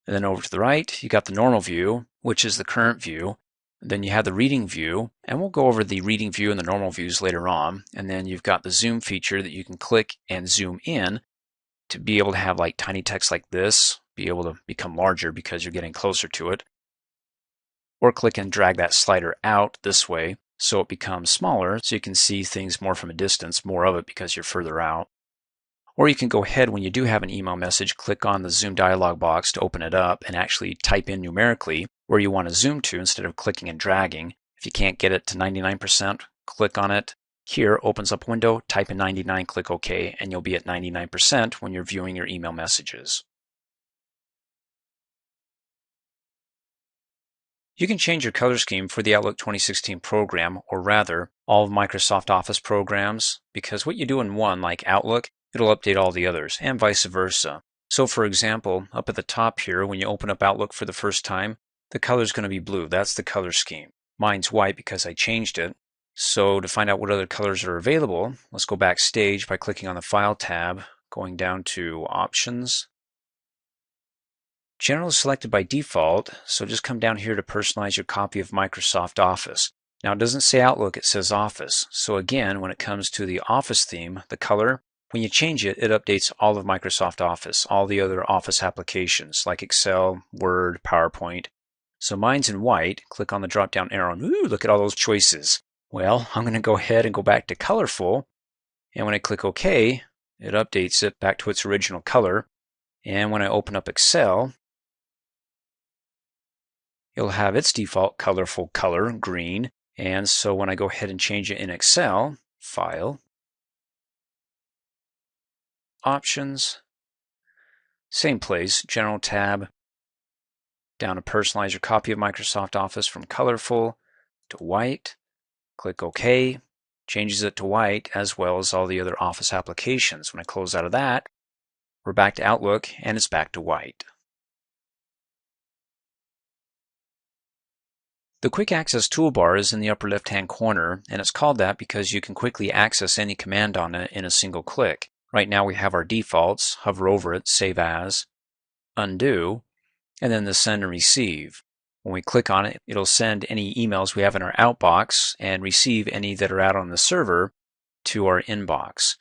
And then over to the right, you got the normal view, which is the current view. Then you have the reading view, and we'll go over the reading view and the normal views later on. And then you've got the zoom feature that you can click and zoom in to be able to have like tiny text like this, be able to become larger because you're getting closer to it. Or click and drag that slider out this way so it becomes smaller so you can see things more from a distance, more of it because you're further out. Or you can go ahead when you do have an email message, click on the zoom dialog box to open it up and actually type in numerically where you want to zoom to instead of clicking and dragging. If you can't get it to 99%, click on it. Here opens up a window, type in 99, click OK, and you'll be at 99% when you're viewing your email messages. You can change your color scheme for the Outlook 2016 program, or rather, all of Microsoft Office programs, because what you do in one, like Outlook, it'll update all the others, and vice versa. So for example, up at the top here, when you open up Outlook for the first time, the color is going to be blue. That's the color scheme. Mine's white because I changed it. So to find out what other colors are available, let's go backstage by clicking on the File tab, going down to Options. General is selected by default, so just come down here to personalize your copy of Microsoft Office. Now it doesn't say Outlook, it says Office. So again, when it comes to the Office theme, the color, when you change it, it updates all of Microsoft Office, all the other Office applications like Excel, Word, PowerPoint. So mine's in white. Click on the drop-down arrow and ooh, look at all those choices. Well, I'm going to go ahead and go back to colorful. And when I click OK, it updates it back to its original color. And when I open up Excel, it'll have its default colorful color, green. And so when I go ahead and change it in Excel, File, Options, same place, General tab, down to personalize your copy of Microsoft Office from colorful to white. Click OK, changes it to white as well as all the other Office applications. When I close out of that, we're back to Outlook and it's back to white. The Quick Access toolbar is in the upper left-hand corner, and it's called that because you can quickly access any command on it in a single click. Right now we have our defaults, hover over it, save as, undo, and then the send and receive. When we click on it, it'll send any emails we have in our outbox and receive any that are out on the server to our inbox.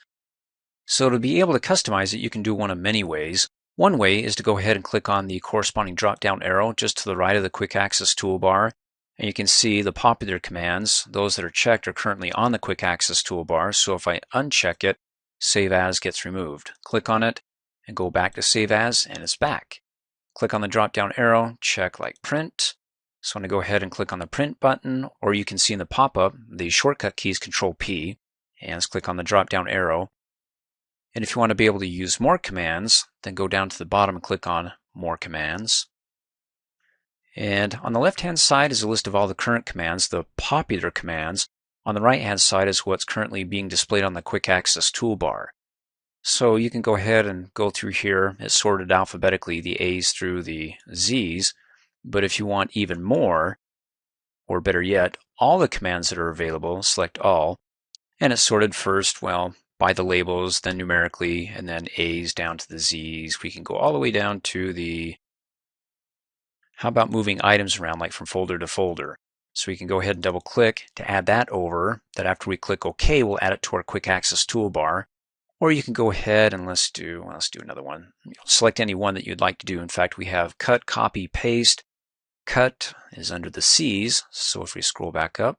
So to be able to customize it, you can do one of many ways. One way is to go ahead and click on the corresponding drop-down arrow just to the right of the Quick Access toolbar. And you can see the popular commands, those that are checked, are currently on the Quick Access toolbar. So if I uncheck it, Save As gets removed. Click on it and go back to Save As, and it's back. Click on the drop-down arrow, check like Print. So I'm going to go ahead and click on the Print button, or you can see in the pop-up the shortcut key is Control-P. And let's click on the drop-down arrow. And if you want to be able to use more commands, then go down to the bottom and click on More Commands. And on the left-hand side is a list of all the current commands, the popular commands. On the right-hand side is what's currently being displayed on the Quick Access toolbar. So you can go ahead and go through here. It's sorted alphabetically, the A's through the Z's. But if you want even more, or better yet, all the commands that are available, select All. And it's sorted first, well, by the labels, then numerically, and then A's down to the Z's. We can go all the way down to the, how about moving items around like from folder to folder? So we can go ahead and double click to add that over, that after we click OK, we'll add it to our Quick Access toolbar. Or you can go ahead and let's do another one. Select any one that you'd like to do. In fact, we have Cut, Copy, Paste. Cut is under the C's, so if we scroll back up,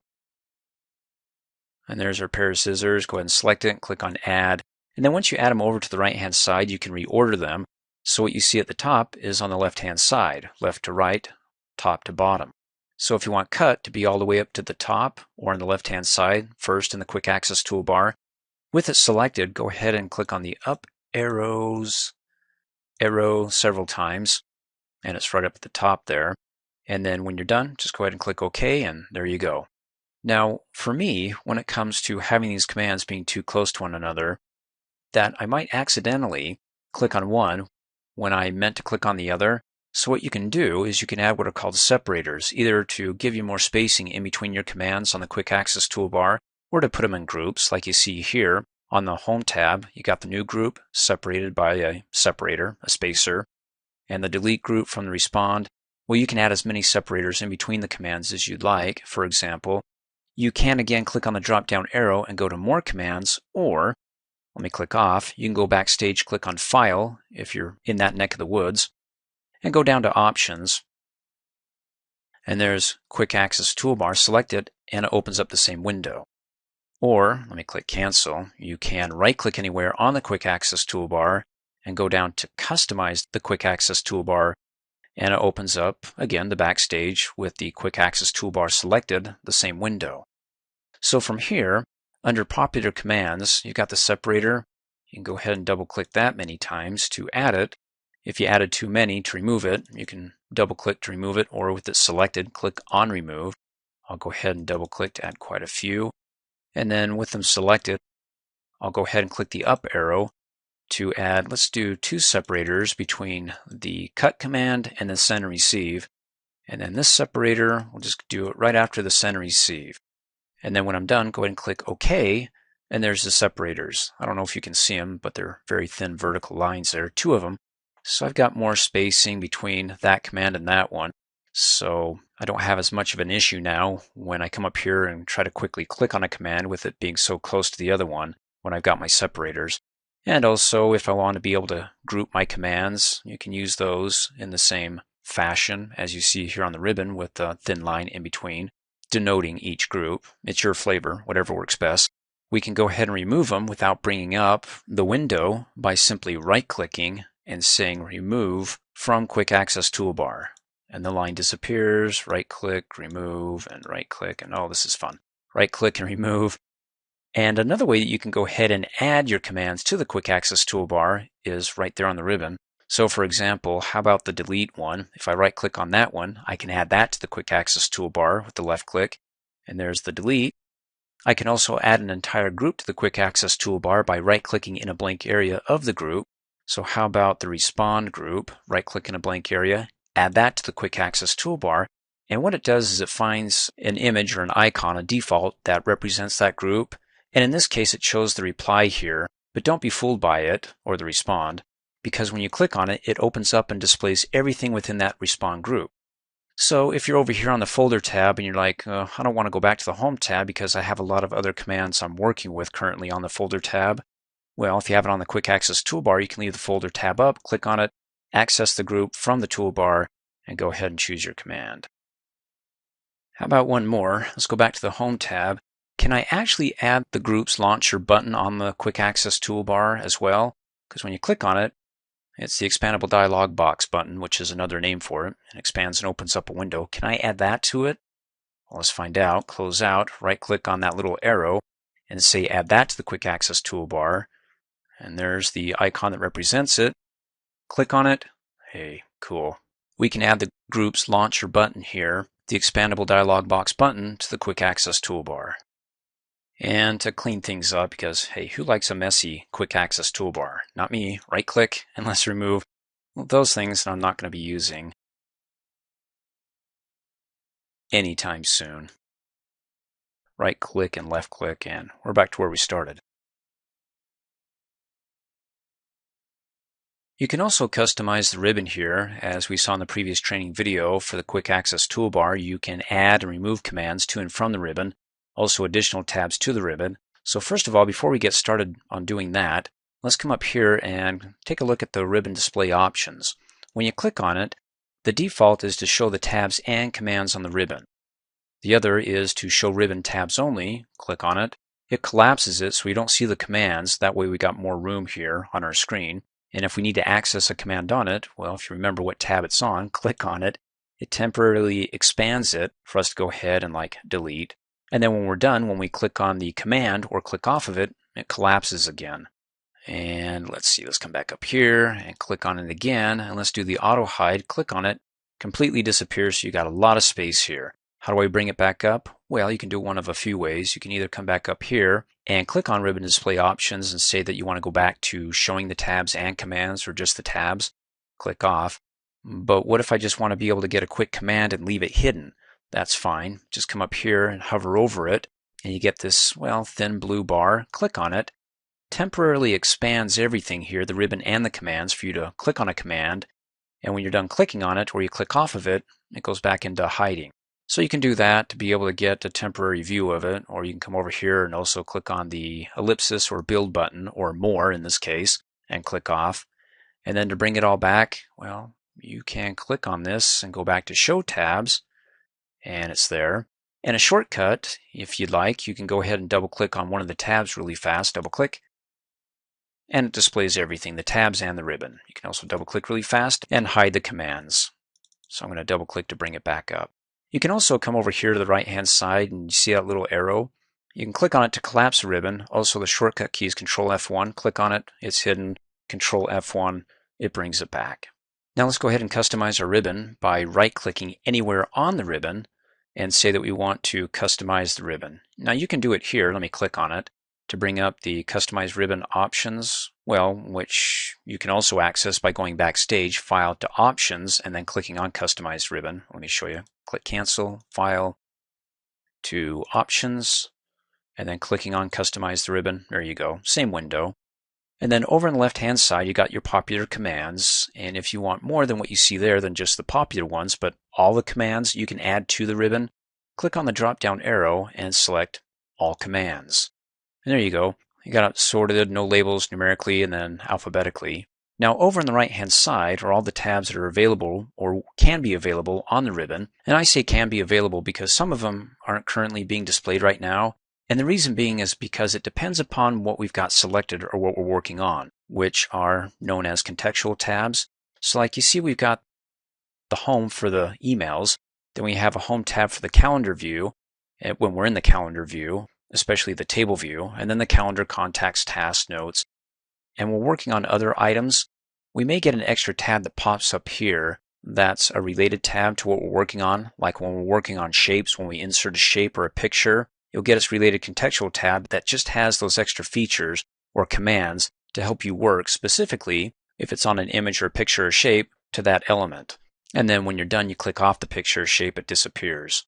and there's our pair of scissors. Go ahead and select it and click on Add. And then once you add them over to the right-hand side, you can reorder them. So what you see at the top is on the left-hand side, left to right, top to bottom. So if you want Cut to be all the way up to the top or on the left-hand side, first in the Quick Access toolbar, with it selected, go ahead and click on the up arrow several times, and it's right up at the top there. And then when you're done, just go ahead and click OK, and there you go. Now, for me, when it comes to having these commands being too close to one another, that I might accidentally click on one when I meant to click on the other. So what you can do is you can add what are called separators, either to give you more spacing in between your commands on the Quick Access toolbar, or to put them in groups like you see here. On the Home tab, you got the New group separated by a separator, a spacer, and the Delete group from the Respond. Well, you can add as many separators in between the commands as you'd like. For example, you can again click on the drop-down arrow and go to More Commands, or let me click off. You can go backstage, click on File if you're in that neck of the woods, and go down to Options. And there's Quick Access Toolbar. Select it, and it opens up the same window. Or, let me click Cancel. You can right-click anywhere on the Quick Access Toolbar and go down to Customize the Quick Access Toolbar, and it opens up, again, the backstage with the Quick Access Toolbar selected, the same window. So from here, under Popular Commands, you've got the separator. You can go ahead and double-click that many times to add it. If you added too many, to remove it, you can double-click to remove it, or with it selected, click on Remove. I'll go ahead and double-click to add quite a few. And then with them selected, I'll go ahead and click the up arrow to add, let's do 2 separators between the Cut command and the Send and Receive. And then this separator, we'll just do it right after the Send and Receive. And then when I'm done, go ahead and click OK, and there's the separators. I don't know if you can see them, but they're very thin vertical lines there, 2 of them. So I've got more spacing between that command and that one. So I don't have as much of an issue now when I come up here and try to quickly click on a command with it being so close to the other one when I've got my separators. And also, if I want to be able to group my commands, you can use those in the same fashion as you see here on the ribbon with the thin line in between, denoting each group. It's your flavor, whatever works best. We can go ahead and remove them without bringing up the window by simply right-clicking and saying Remove from Quick Access Toolbar. And the line disappears, right-click, remove, and right-click, and oh, this is fun. Right-click and remove. And another way that you can go ahead and add your commands to the Quick Access Toolbar is right there on the ribbon. So for example, how about the Delete one? If I right-click on that one, I can add that to the Quick Access Toolbar with the left click. And there's the Delete. I can also add an entire group to the Quick Access Toolbar by right-clicking in a blank area of the group. So how about the Respond group? Right-click in a blank area, add that to the Quick Access Toolbar. And what it does is it finds an image or an icon, a default, that represents that group. And in this case, it shows the reply here, but don't be fooled by it, or the respond, because when you click on it, it opens up and displays everything within that respond group. So if you're over here on the folder tab and you're like, I don't want to go back to the home tab because I have a lot of other commands I'm working with currently on the folder tab, Well, if you have it on the Quick Access toolbar, you can leave the folder tab up, click on it, access the group from the toolbar, and go ahead and choose your command. How about one more? Let's go back to the Home tab. Can I actually add the group's launcher button on the Quick Access toolbar as well? Because when you click on it, it's the expandable dialog box button, which is another name for it. It expands and opens up a window. Can I add that to it? Well, let's find out. Close out, right-click on that little arrow, and say add that to the Quick Access toolbar. And there's the icon that represents it. Click on it. Hey, cool. We can add the group's launcher button here, the expandable dialog box button, to the Quick Access toolbar. And to clean things up, because hey, who likes a messy Quick Access toolbar? Not me. Right click and let's remove those things that I'm not going to be using anytime soon. Right click and left click, and we're back to where we started. You can also customize the ribbon here. As we saw in the previous training video for the Quick Access toolbar, you can add and remove commands to and from the ribbon, also additional tabs to the ribbon. So first of all, before we get started on doing that, let's come up here and take a look at the ribbon display options. When you click on it, the default is to show the tabs and commands on the ribbon. The other is to show ribbon tabs only. Click on it. It collapses it so we don't see the commands. That way we got more room here on our screen. And if we need to access a command on it, well, if you remember what tab it's on, click on it. It temporarily expands it for us to go ahead and delete. And then when we're done, when we click on the command or click off of it, it collapses again. And let's see, let's come back up here and click on it again. And let's do the auto hide. Click on it. Completely disappears, so you got a lot of space here. How do I bring it back up? Well, you can do one of a few ways. You can either come back up here and click on ribbon display options and say that you want to go back to showing the tabs and commands or just the tabs. Click off. But what if I just want to be able to get a quick command and leave it hidden? That's fine. Just come up here and hover over it and you get this, well, thin blue bar. Click on it. Temporarily expands everything here, the ribbon and the commands, for you to click on a command. And when you're done clicking on it or you click off of it, it goes back into hiding. So you can do that to be able to get a temporary view of it, or you can come over here and also click on the ellipsis or build button, or more in this case, and click off. And then to bring it all back, well, you can click on this and go back to show tabs, and it's there. And a shortcut, if you'd like, you can go ahead and double click on one of the tabs really fast, double click, and it displays everything, the tabs and the ribbon. You can also double click really fast and hide the commands. So I'm going to double click to bring it back up. You can also come over here to the right hand side and you see that little arrow. You can click on it to collapse the ribbon. Also the shortcut key is Control F1. Click on it, it's hidden. Control F1, it brings it back. Now let's go ahead and customize our ribbon by right clicking anywhere on the ribbon and say that we want to customize the ribbon. Now you can do it here. Let me click on it to bring up the Customize Ribbon options, well, which you can also access by going backstage, File to Options, and then clicking on Customize Ribbon. Let me show you. Click Cancel, File to Options, and then clicking on Customize the Ribbon. There you go. Same window. And then over on the left-hand side, you got your popular commands. And if you want more than what you see there than just the popular ones, but all the commands you can add to the ribbon, click on the drop-down arrow and select All Commands. And there you go. You got it sorted, no labels numerically and then alphabetically. Now over on the right-hand side are all the tabs that are available or can be available on the ribbon. And I say can be available because some of them aren't currently being displayed right now. And the reason being is because it depends upon what we've got selected or what we're working on, which are known as contextual tabs. So like you see, we've got the home for the emails. Then we have a home tab for the calendar view when we're in the calendar view, especially the table view, and then the calendar, contacts, tasks, notes. And we're working on other items. We may get an extra tab that pops up here that's a related tab to what we're working on. Like when we're working on shapes, when we insert a shape or a picture, you'll get its related contextual tab that just has those extra features or commands to help you work specifically if it's on an image or a picture or shape to that element. And then when you're done, you click off the picture or shape, it disappears.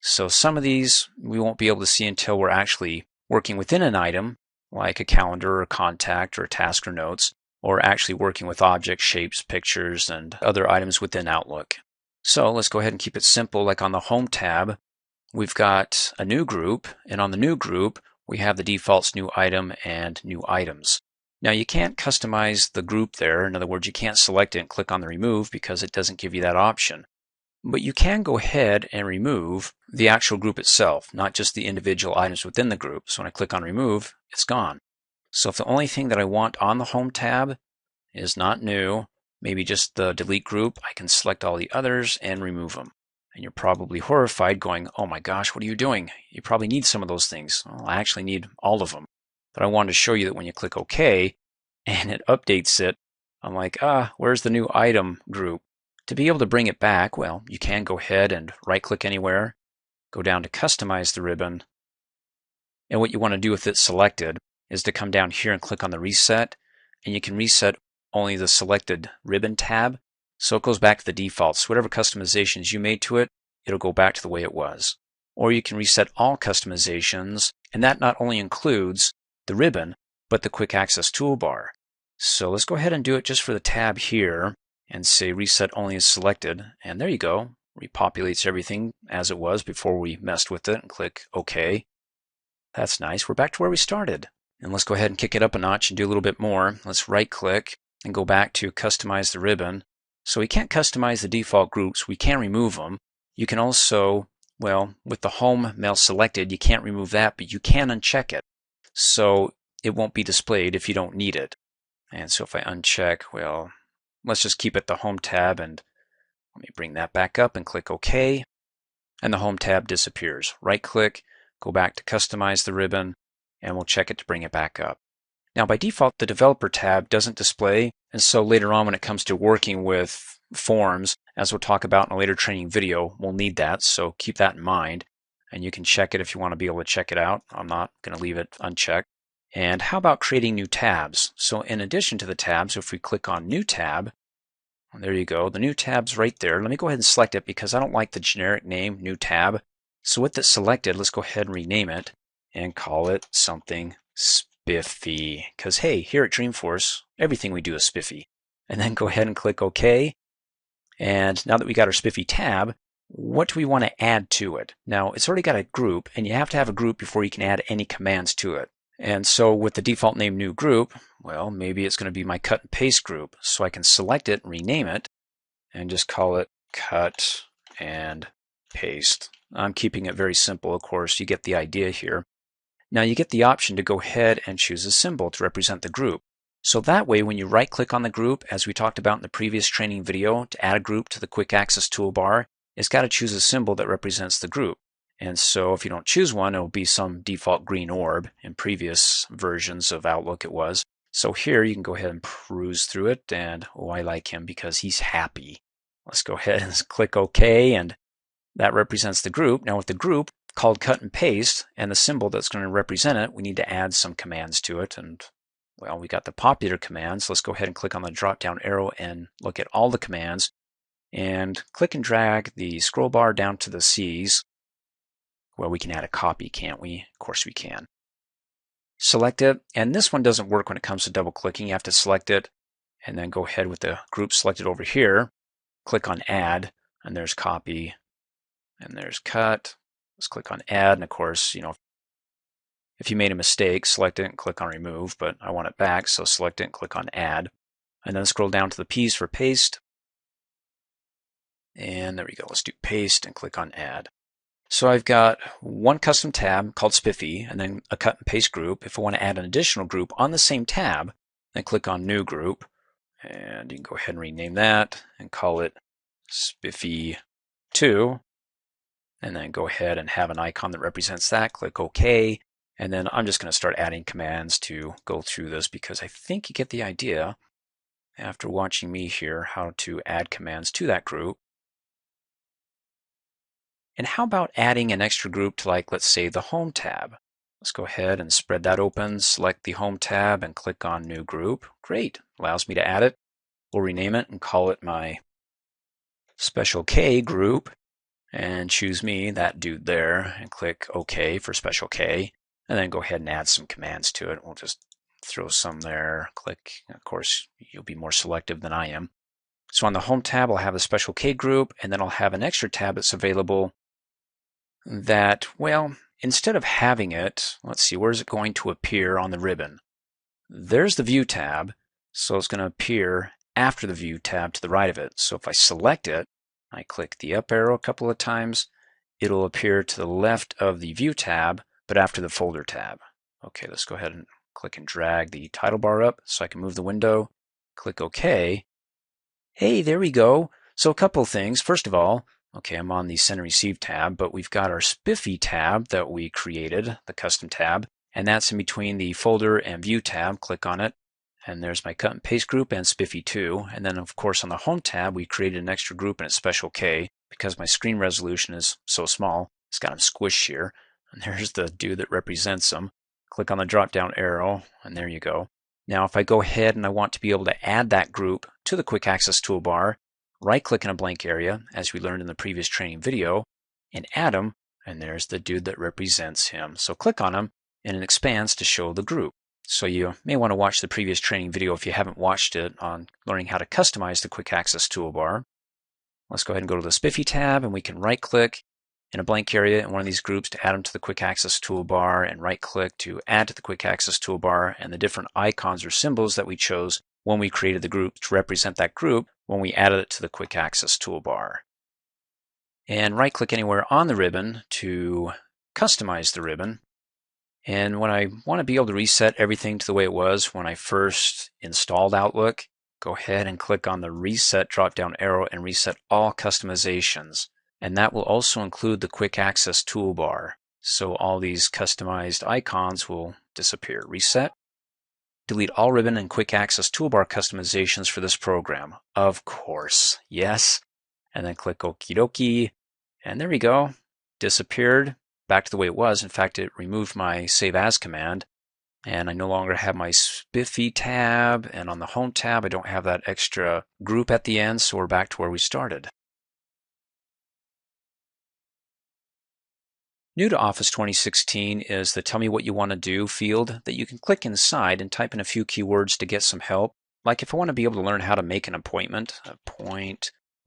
So some of these we won't be able to see until we're actually working within an item, like a calendar or a contact or a task or notes, or actually working with objects, shapes, pictures, and other items within Outlook. So let's go ahead and keep it simple. Like on the Home tab, we've got a new group, and on the new group, we have the defaults new item and new items. Now you can't customize the group there. In other words, you can't select it and click on the remove because it doesn't give you that option. But you can go ahead and remove the actual group itself, not just the individual items within the group. So when I click on remove, it's gone. So if the only thing that I want on the home tab is not new, maybe just the delete group, I can select all the others and remove them. And you're probably horrified going, oh my gosh, what are you doing? You probably need some of those things. Well, I actually need all of them. But I wanted to show you that when you click OK and it updates it, I'm like, where's the new item group? To be able to bring it back, well, you can go ahead and right-click anywhere, go down to Customize the ribbon, and what you want to do with it selected is to come down here and click on the Reset, and you can reset only the selected ribbon tab, so it goes back to the defaults. Whatever customizations you made to it, it'll go back to the way it was. Or you can reset all customizations, and that not only includes the ribbon, but the Quick Access Toolbar. So let's go ahead and do it just for the tab here, and say reset only is selected, and there you go. Repopulates everything as it was before we messed with it, and click OK. That's nice. We're back to where we started. And let's go ahead and kick it up a notch and do a little bit more. Let's right click and go back to customize the ribbon. So we can't customize the default groups. We can remove them. You can also, well, with the home mail selected, you can't remove that, but you can uncheck it. So it won't be displayed if you don't need it. And so if I uncheck, well, let's just keep it the home tab, and let me bring that back up and click OK. And the home tab disappears. Right click, go back to customize the ribbon, and we'll check it to bring it back up. Now by default, the developer tab doesn't display, and so later on when it comes to working with forms, as we'll talk about in a later training video, we'll need that, so keep that in mind. And you can check it if you want to be able to check it out. I'm not going to leave it unchecked. And how about creating new tabs? So in addition to the tabs, if we click on New Tab, there you go, the New Tab's right there. Let me go ahead and select it because I don't like the generic name, New Tab. So with it selected, let's go ahead and rename it and call it something spiffy. Because hey, here at Dreamforce, everything we do is spiffy. And then go ahead and click OK. And now that we got our spiffy tab, what do we want to add to it? Now, it's already got a group, and you have to have a group before you can add any commands to it. And so with the default name new group, well, maybe it's going to be my cut and paste group. So I can select it and rename it and just call it cut and paste. I'm keeping it very simple, of course. You get the idea here. Now you get the option to go ahead and choose a symbol to represent the group. So that way, when you right-click on the group, as we talked about in the previous training video, to add a group to the Quick Access Toolbar, it's got to choose a symbol that represents the group. And so if you don't choose one, it'll be some default green orb. In previous versions of Outlook it was. So here you can go ahead and peruse through it, and oh, I like him because he's happy. Let's go ahead and click OK, and that represents the group. Now with the group called cut and paste and the symbol that's going to represent it, we need to add some commands to it. And well, we got the popular commands. Let's go ahead and click on the drop down arrow and look at all the commands, and click and drag the scroll bar down to the C's. Well, we can add a copy, can't we? Of course we can. Select it, and this one doesn't work when it comes to double clicking. You have to select it and then go ahead with the group selected over here. Click on add, and there's copy, and there's cut. Let's click on add, and of course, if you made a mistake, select it and click on remove, but I want it back, so select it and click on add. And then scroll down to the P's for paste. And there we go. Let's do paste and click on add. So I've got one custom tab called Spiffy, and then a cut and paste group. If I want to add an additional group on the same tab, then click on New Group, and you can go ahead and rename that and call it Spiffy 2, and then go ahead and have an icon that represents that. Click OK, and then I'm just going to start adding commands to go through this because I think you get the idea after watching me here how to add commands to that group. And how about adding an extra group to, like, let's say the Home tab? Let's go ahead and spread that open, select the Home tab, and click on New Group. Great, allows me to add it. We'll rename it and call it my Special K group, and choose me, that dude there, and click OK for Special K, and then go ahead and add some commands to it. We'll just throw some there, click. Of course, you'll be more selective than I am. So on the Home tab, I'll have a Special K group, and then I'll have an extra tab that's available that, well, instead of having it, let's see, where is it going to appear on the ribbon? There's the View tab, so it's going to appear after the View tab to the right of it. So if I select it, I click the up arrow a couple of times, it'll appear to the left of the View tab, but after the Folder tab. Okay, let's go ahead and click and drag the title bar up so I can move the window. Click OK. Hey, there we go. So a couple of things. First of all, okay, I'm on the Send and Receive tab, but we've got our Spiffy tab that we created, the custom tab, and that's in between the Folder and View tab. Click on it, and there's my Cut and Paste group and Spiffy 2. And then, of course, on the Home tab, we created an extra group and it's Special K because my screen resolution is so small. It's got them squished here. And there's the dude that represents them. Click on the drop-down arrow, and there you go. Now, if I go ahead and I want to be able to add that group to the Quick Access toolbar, right-click in a blank area, as we learned in the previous training video, and add them, and there's the dude that represents him. So click on him, and it expands to show the group. So you may want to watch the previous training video if you haven't watched it on learning how to customize the Quick Access toolbar. Let's go ahead and go to the Spiffy tab, and we can right-click in a blank area in one of these groups to add them to the Quick Access toolbar, and right-click to add to the Quick Access toolbar, and the different icons or symbols that we chose when we created the group to represent that group when we added it to the Quick Access toolbar. And right-click anywhere on the ribbon to customize the ribbon. And when I want to be able to reset everything to the way it was when I first installed Outlook, go ahead and click on the Reset drop-down arrow and reset all customizations. And that will also include the Quick Access toolbar. So all these customized icons will disappear. Reset. Delete all ribbon and Quick Access toolbar customizations for this program. Of course. Yes. And then click Okie dokie. And there we go. Disappeared. Back to the way it was. In fact, it removed my Save As command. And I no longer have my Spiffy tab. And on the Home tab, I don't have that extra group at the end. So we're back to where we started. New to Office 2016 is the Tell Me What You Want to Do field that you can click inside and type in a few keywords to get some help. Like if I want to be able to learn how to make an appointment,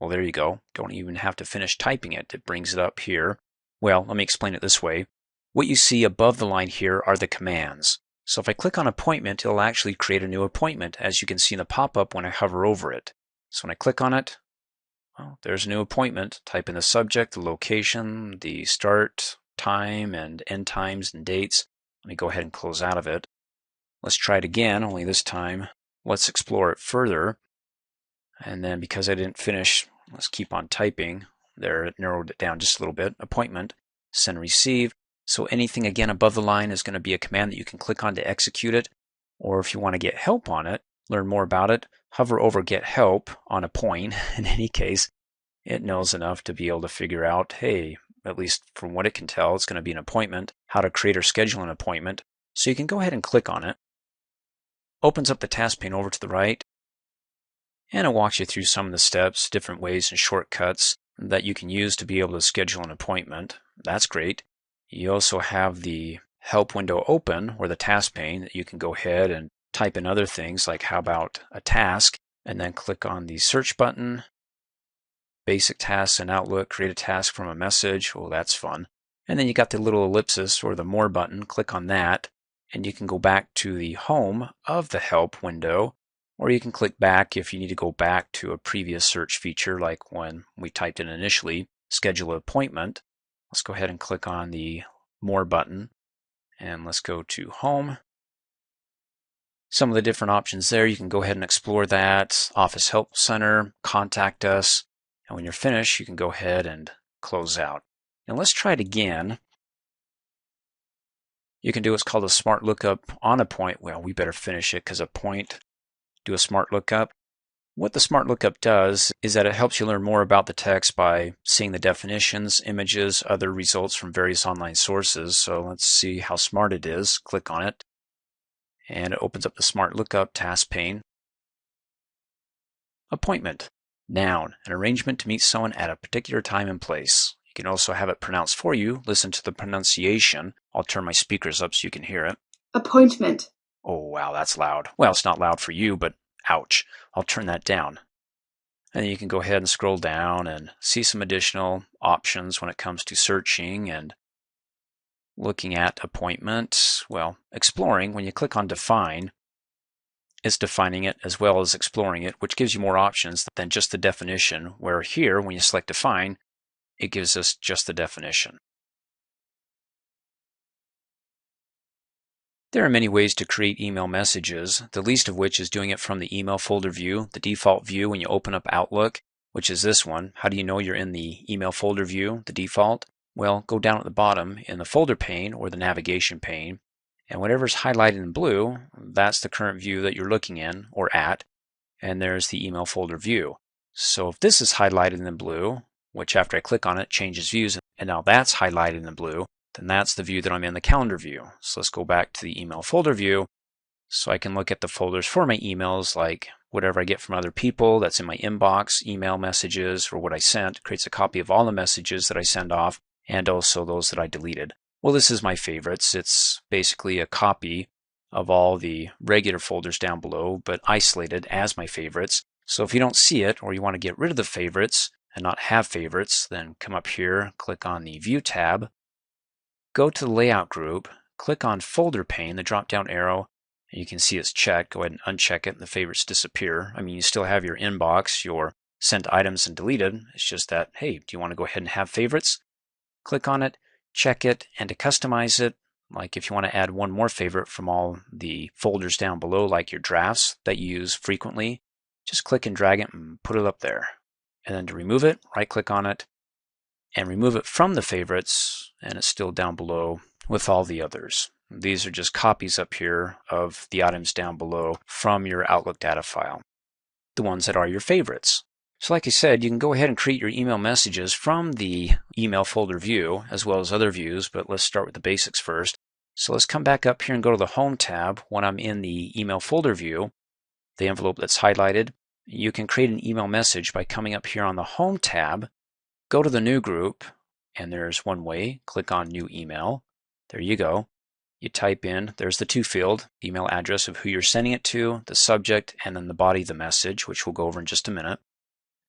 well, there you go. Don't even have to finish typing it. It brings it up here. Well, let me explain it this way. What you see above the line here are the commands. So if I click on appointment, it'll actually create a new appointment, as you can see in the pop-up when I hover over it. So when I click on it, well, there's a new appointment. Type in the subject, the location, the start time and end times and dates. Let me go ahead and close out of it. Let's try it again, only this time let's explore it further. And then because I didn't finish, let's keep on typing. There, it narrowed it down just a little bit. Appointment, send and receive. So anything again above the line is going to be a command that you can click on to execute it. Or if you want to get help on it, learn more about it, hover over Get Help on a point. In any case, it knows enough to be able to figure out, hey, at least from what it can tell, it's going to be an appointment, how to create or schedule an appointment. So you can go ahead and click on it. Opens up the task pane over to the right, and it walks you through some of the steps, different ways and shortcuts that you can use to be able to schedule an appointment. That's great. You also have the help window open, or the task pane, that you can go ahead and type in other things like how about a task, and then click on the search button. Basic tasks in Outlook, create a task from a message. Well, that's fun. And then you got the little ellipsis or the more button. Click on that, and you can go back to the home of the help window, or you can click back if you need to go back to a previous search feature, like when we typed in initially, schedule an appointment. Let's go ahead and click on the more button, and let's go to home. Some of the different options there, you can go ahead and explore that. Office Help Center, Contact Us. And when you're finished, you can go ahead and close out. Now let's try it again. You can do what's called a smart lookup on a point. Well, we better finish it because a point, do a smart lookup. What the smart lookup does is that it helps you learn more about the text by seeing the definitions, images, other results from various online sources. So let's see how smart it is. Click on it, and it opens up the smart lookup task pane. Appointment. Noun, an arrangement to meet someone at a particular time and place. You can also have it pronounced for you. Listen to the pronunciation. I'll turn my speakers up so you can hear it. Appointment. Oh, wow, that's loud. Well, it's not loud for you, but ouch. I'll turn that down. And then you can go ahead and scroll down and see some additional options when it comes to searching and looking at appointment. Well, exploring, when you click on Define, it's defining it as well as exploring it, which gives you more options than just the definition, where here, when you select define, it gives us just the definition. There are many ways to create email messages, the least of which is doing it from the email folder view, the default view when you open up Outlook, which is this one. How do you know you're in the email folder view, the default? Well, go down at the bottom in the folder pane or the navigation pane, and whatever's highlighted in blue, that's the current view that you're looking in or at, and there's the email folder view. So if this is highlighted in blue, which after I click on it changes views, and now that's highlighted in blue, then that's the view that I'm in, the calendar view. So let's go back to the email folder view so I can look at the folders for my emails, like whatever I get from other people that's in my inbox, email messages, or what I sent. It creates a copy of all the messages that I send off and also those that I deleted. Well, this is my favorites. It's basically a copy of all the regular folders down below, but isolated as my favorites. So if you don't see it or you want to get rid of the favorites and not have favorites, then come up here, click on the View tab, go to the Layout group, click on Folder pane, the drop-down arrow, and you can see it's checked. Go ahead and uncheck it and the favorites disappear. I mean, you still have your inbox, your sent items and deleted. It's just that, hey, do you want to go ahead and have favorites? Click on it, check it, and to customize it, like if you want to add one more favorite from all the folders down below, like your drafts that you use frequently, just click and drag it and put it up there. And then to remove it, right-click on it and remove it from the favorites, and it's still down below with all the others. These are just copies up here of the items down below from your Outlook data file, the ones that are your favorites. So like I said, you can go ahead and create your email messages from the email folder view as well as other views, but let's start with the basics first. So let's come back up here and go to the Home tab. When I'm in the email folder view, the envelope that's highlighted, you can create an email message by coming up here on the Home tab, go to the New group, and there's one way. Click on New Email. There you go. You type in, there's the to field, the email address of who you're sending it to, the subject, and then the body of the message, which we'll go over in just a minute.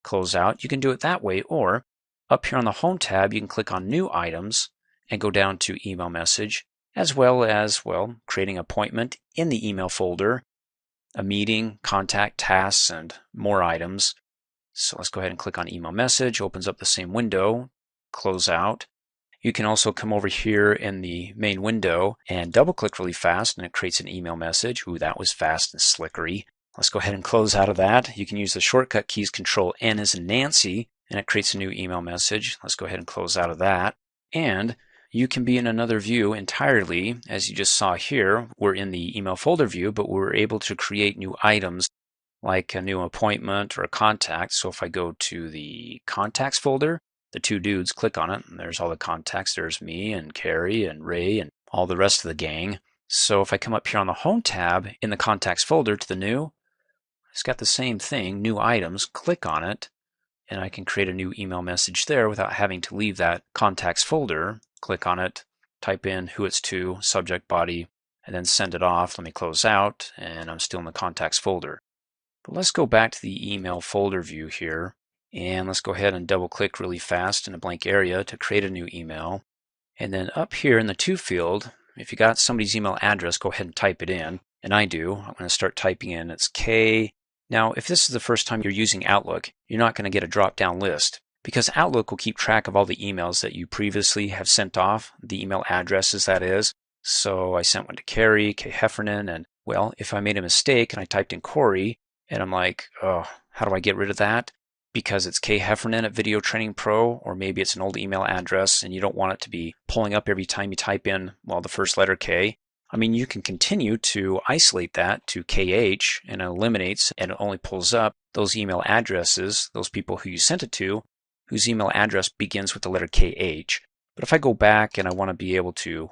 Close out. You can do it that way, or up here on the Home tab, you can click on New Items and go down to Email Message, as well as, well, creating an appointment in the email folder, a meeting, contact, tasks, and more items. So let's go ahead and click on Email Message. Opens up the same window. Close out. You can also come over here in the main window and double click really fast and it creates an email message. Ooh, that was fast and slickery. Let's go ahead and close out of that. You can use the shortcut keys Control N as in Nancy and it creates a new email message. Let's go ahead and close out of that. And you can be in another view entirely. As you just saw here, we're in the email folder view, but we're able to create new items like a new appointment or a contact. So if I go to the contacts folder, the two dudes, click on it, and there's all the contacts. There's me and Carrie and Ray and all the rest of the gang. So if I come up here on the Home tab in the contacts folder to the new, it's got the same thing, new items. Click on it, and I can create a new email message there without having to leave that contacts folder. Click on it, type in who it's to, subject, body, and then send it off. Let me close out, and I'm still in the contacts folder. But let's go back to the email folder view here. And let's go ahead and double click really fast in a blank area to create a new email. And then up here in the to field, if you got somebody's email address, go ahead and type it in. And I do. I'm going to start typing in. It's K. Now, if this is the first time you're using Outlook, you're not going to get a drop-down list because Outlook will keep track of all the emails that you previously have sent off, the email addresses that is. So I sent one to Carrie, K. Heffernan, and well, if I made a mistake and I typed in Corey, and I'm like, oh, how do I get rid of that? Because it's K. Heffernan at Video Training Pro, or maybe it's an old email address and you don't want it to be pulling up every time you type in, well, the first letter K. I mean, you can continue to isolate that to KH and it eliminates and it only pulls up those email addresses, those people who you sent it to, whose email address begins with the letter KH. But if I go back and I want to be able to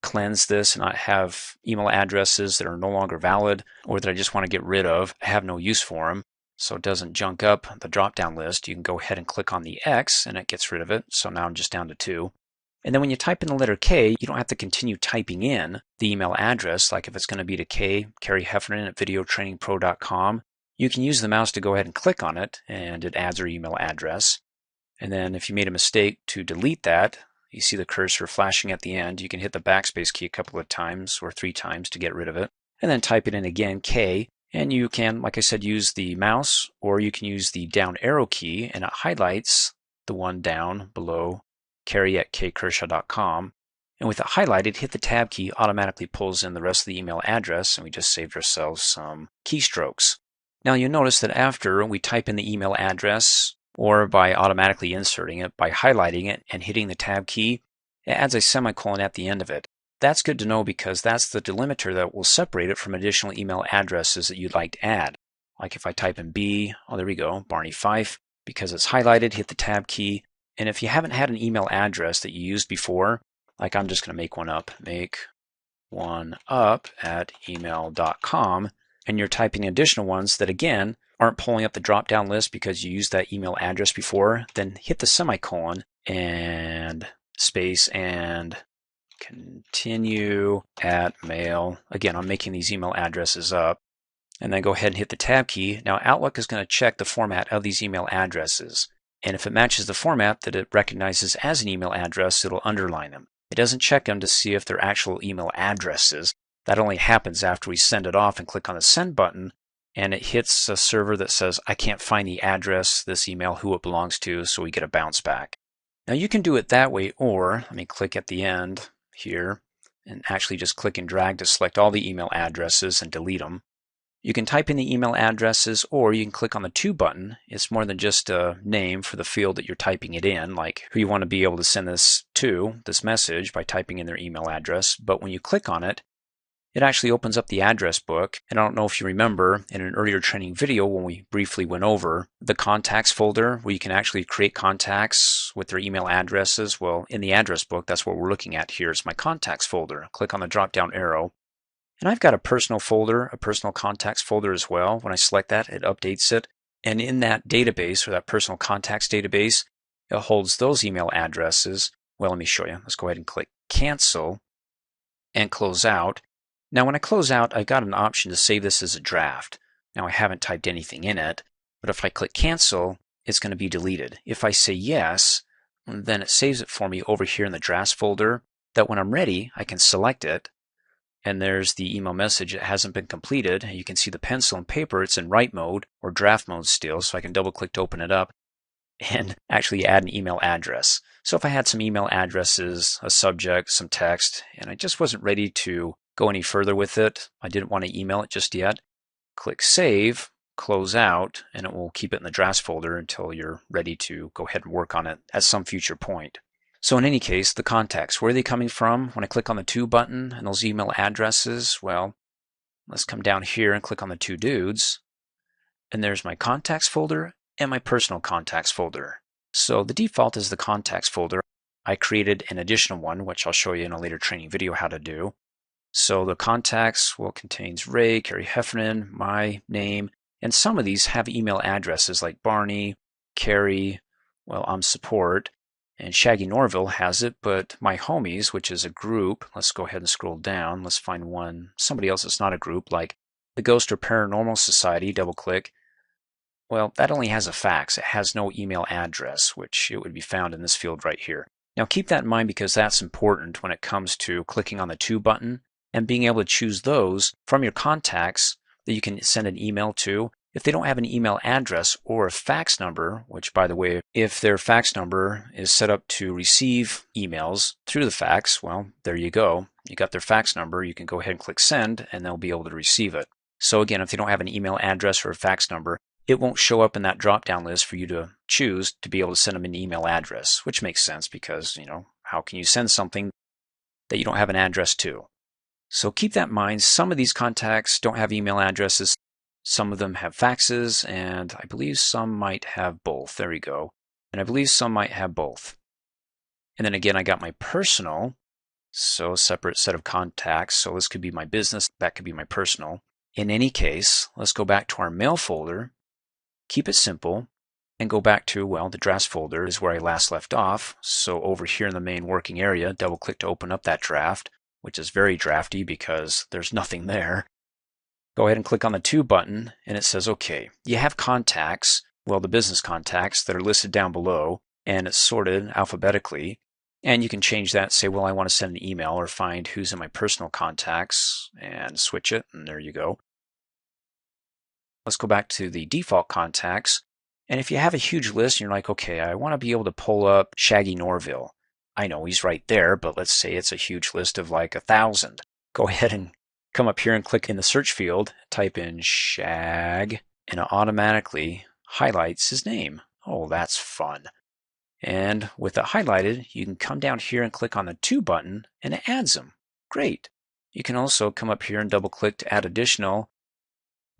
cleanse this and not have email addresses that are no longer valid or that I just want to get rid of, I have no use for them, so it doesn't junk up the drop-down list, you can go ahead and click on the X and it gets rid of it. So now I'm just down to 2. And then when you type in the letter K, you don't have to continue typing in the email address. Like if it's going to be to K, Carrie Heffernan at videotrainingpro.com, you can use the mouse to go ahead and click on it and it adds her email address. And then if you made a mistake to delete that, you see the cursor flashing at the end. You can hit the backspace key a couple of times or 3 times to get rid of it. And then type it in again, K, And you can, like I said, use the mouse, or you can use the down arrow key, and it highlights the one down below carrie@kkershaw.com. And with it highlighted, hit the tab key, automatically pulls in the rest of the email address, and we just saved ourselves some keystrokes. Now you'll notice that after we type in the email address, or by automatically inserting it, by highlighting it and hitting the tab key, it adds a semicolon at the end of it. That's good to know because that's the delimiter that will separate it from additional email addresses that you'd like to add. Like if I type in B, oh there we go, Barney Fife, because it's highlighted, hit the tab key. And if you haven't had an email address that you used before, like I'm just going to make one up at email.com, and you're typing additional ones that again aren't pulling up the drop down list because you used that email address before, then hit the semicolon and space and continue at mail. Again, I'm making these email addresses up. And then go ahead and hit the tab key. Now Outlook is going to check the format of these email addresses. And if it matches the format that it recognizes as an email address, it'll underline them. It doesn't check them to see if they're actual email addresses. That only happens after we send it off and click on the send button, and it hits a server that says, I can't find the address, this email, who it belongs to, so we get a bounce back. Now you can do it that way, or let me click at the end here and actually just click and drag to select all the email addresses and delete them. You can type in the email addresses, or you can click on the to button. It's more than just a name for the field that you're typing it in, like who you want to be able to send this to, this message, by typing in their email address. But when you click on it, it actually opens up the address book. And I don't know if you remember in an earlier training video when we briefly went over the contacts folder where you can actually create contacts with their email addresses. Well, in the address book, that's what we're looking at here. It's my contacts folder. Click on the drop down arrow. And I've got a personal folder, a personal contacts folder as well. When I select that, it updates it. And in that database, or that personal contacts database, it holds those email addresses. Well, let me show you. Let's go ahead and click cancel and close out. Now, when I close out, I've got an option to save this as a draft. Now, I haven't typed anything in it, but if I click cancel, it's going to be deleted. If I say yes, then it saves it for me over here in the drafts folder, that when I'm ready, I can select it. And there's the email message. It hasn't been completed. You can see the pencil and paper. It's in write mode or draft mode still, so I can double click to open it up and actually add an email address. So if I had some email addresses, a subject, some text, and I just wasn't ready to go any further with it, I didn't want to email it just yet, click save, close out, and it will keep it in the drafts folder until you're ready to go ahead and work on it at some future point. So in any case, the contacts, where are they coming from? When I click on the to button and those email addresses, well, let's come down here and click on the two dudes. And there's my contacts folder and my personal contacts folder. So the default is the contacts folder. I created an additional one, which I'll show you in a later training video how to do. So the contacts will contains Ray, Carrie Heffernan, my name, and some of these have email addresses like Barney, Carrie, well, I'm support. And Shaggy Norville has it, but My Homies, which is a group, let's go ahead and scroll down. Let's find one, somebody else that's not a group, like the Ghost or Paranormal Society, double click. Well, that only has a fax. It has no email address, which it would be found in this field right here. Now keep that in mind because that's important when it comes to clicking on the to button and being able to choose those from your contacts that you can send an email to. If they don't have an email address or a fax number, which by the way, if their fax number is set up to receive emails through the fax, well, there you go. You got their fax number, you can go ahead and click send and they'll be able to receive it. So again, if they don't have an email address or a fax number, it won't show up in that drop-down list for you to choose to be able to send them an email address, which makes sense because, how can you send something that you don't have an address to? So keep that in mind. Some of these contacts don't have email addresses. Some of them have faxes, and I believe some might have both. There we go. And I believe some might have both. And then again, I got my personal, so a separate set of contacts. So this could be my business, that could be my personal. In any case, let's go back to our mail folder, keep it simple, and go back to, well, the drafts folder is where I last left off. So over here in the main working area, double click to open up that draft, which is very drafty because there's nothing there. Go ahead and click on the to button and it says, okay, you have contacts, well, the business contacts that are listed down below, and it's sorted alphabetically. And you can change that, say, well, I want to send an email or find who's in my personal contacts and switch it, and there you go. let's go back to the default contacts. And if you have a huge list and you're like, okay, I want to be able to pull up Shaggy Norville. I know he's right there, but let's say it's a huge list of like 1,000. Go ahead and come up here and click in the search field, type in Shag, and it automatically highlights his name. Oh, that's fun. And with it highlighted, you can come down here and click on the To button, and it adds them. Great. You can also come up here and double click to add additional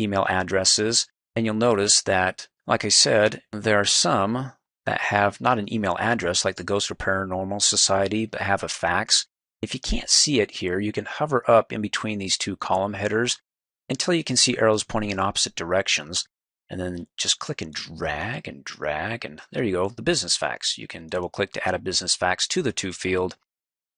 email addresses, and you'll notice that, like I said, there are some that have not an email address like the Ghost or Paranormal Society, but have a fax. If you can't see it here, you can hover up in between these two column headers until you can see arrows pointing in opposite directions, and then just click and drag, and there you go, the business fax. You can double click to add a business fax to the To field,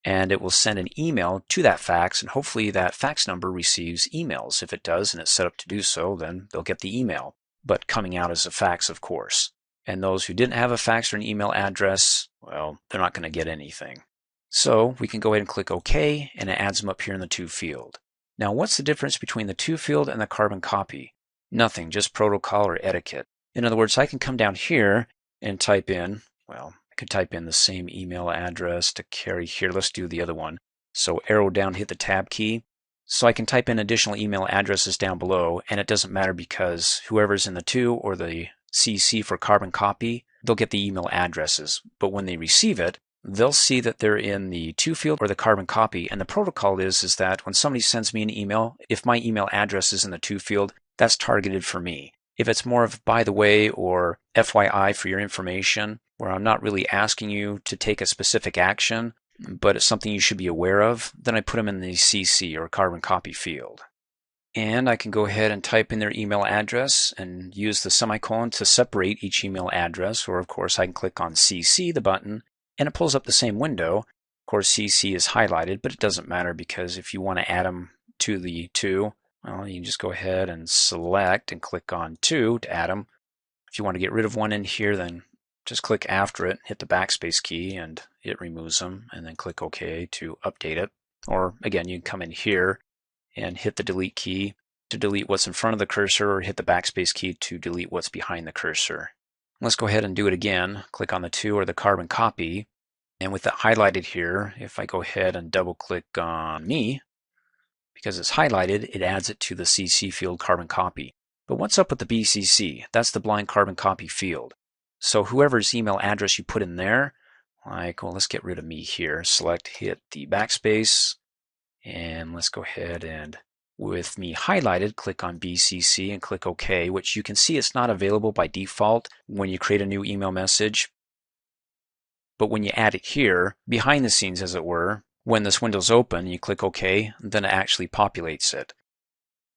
and it will send an email to that fax, and hopefully that fax number receives emails. If it does and it's set up to do so, then they'll get the email, but coming out as a fax, of course. And those who didn't have a fax or an email address, well, they're not going to get anything. So we can go ahead and click OK, and it adds them up here in the To field. Now, what's the difference between the To field and the carbon copy? Nothing, just protocol or etiquette. In other words, I can come down here and type in, well, I could type in the same email address to carry here. Let's do the other one. So arrow down, hit the tab key. So I can type in additional email addresses down below, and it doesn't matter because whoever's in the To or the CC for carbon copy, they'll get the email addresses. But when they receive it, they'll see that they're in the To field or the carbon copy. And the protocol is that when somebody sends me an email, if my email address is in the To field, that's targeted for me. If it's more of by the way or FYI for your information, where I'm not really asking you to take a specific action, but it's something you should be aware of, then I put them in the CC or carbon copy field. And I can go ahead and type in their email address and use the semicolon to separate each email address, or of course I can click on CC, the button, and it pulls up the same window. Of course CC is highlighted, but it doesn't matter because if you want to add them to the To, well, you can just go ahead and select and click on To add them. If you want to get rid of one in here, then just click after it, hit the backspace key, and it removes them, and then click OK to update it. Or again, you can come in here and hit the delete key to delete what's in front of the cursor, or hit the backspace key to delete what's behind the cursor. Let's go ahead and do it again. Click on the To or the carbon copy, and with it highlighted here, if I go ahead and double click on me, because it's highlighted, it adds it to the CC field carbon copy. But what's up with the BCC? That's the blind carbon copy field. So whoever's email address you put in there, like, well, let's get rid of me here. Select, hit the backspace, and let's go ahead and, with me highlighted, click on BCC and click OK, which you can see it's not available by default when you create a new email message. But when you add it here, behind the scenes as it were, when this window's open, you click OK, then it actually populates it.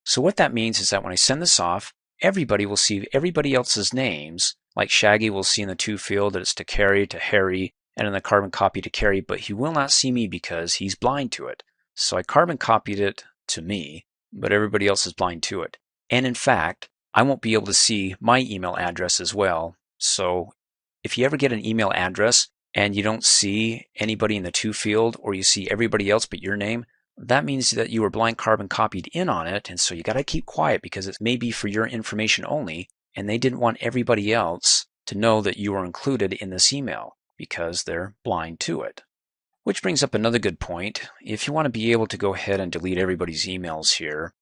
So what that means is that when I send this off, everybody will see everybody else's names, like Shaggy will see in the To field that it's to Carrie, to Harry, and in the carbon copy to Carrie, but he will not see me because he's blind to it. So I carbon copied it to me, but everybody else is blind to it. And in fact, I won't be able to see my email address as well. So if you ever get an email address and you don't see anybody in the To field, or you see everybody else but your name, that means that you were blind carbon copied in on it, and so you got to keep quiet because it may be for your information only, and they didn't want everybody else to know that you were included in this email because they're blind to it. Which brings up another good point. If you want to be able to go ahead and delete everybody's emails here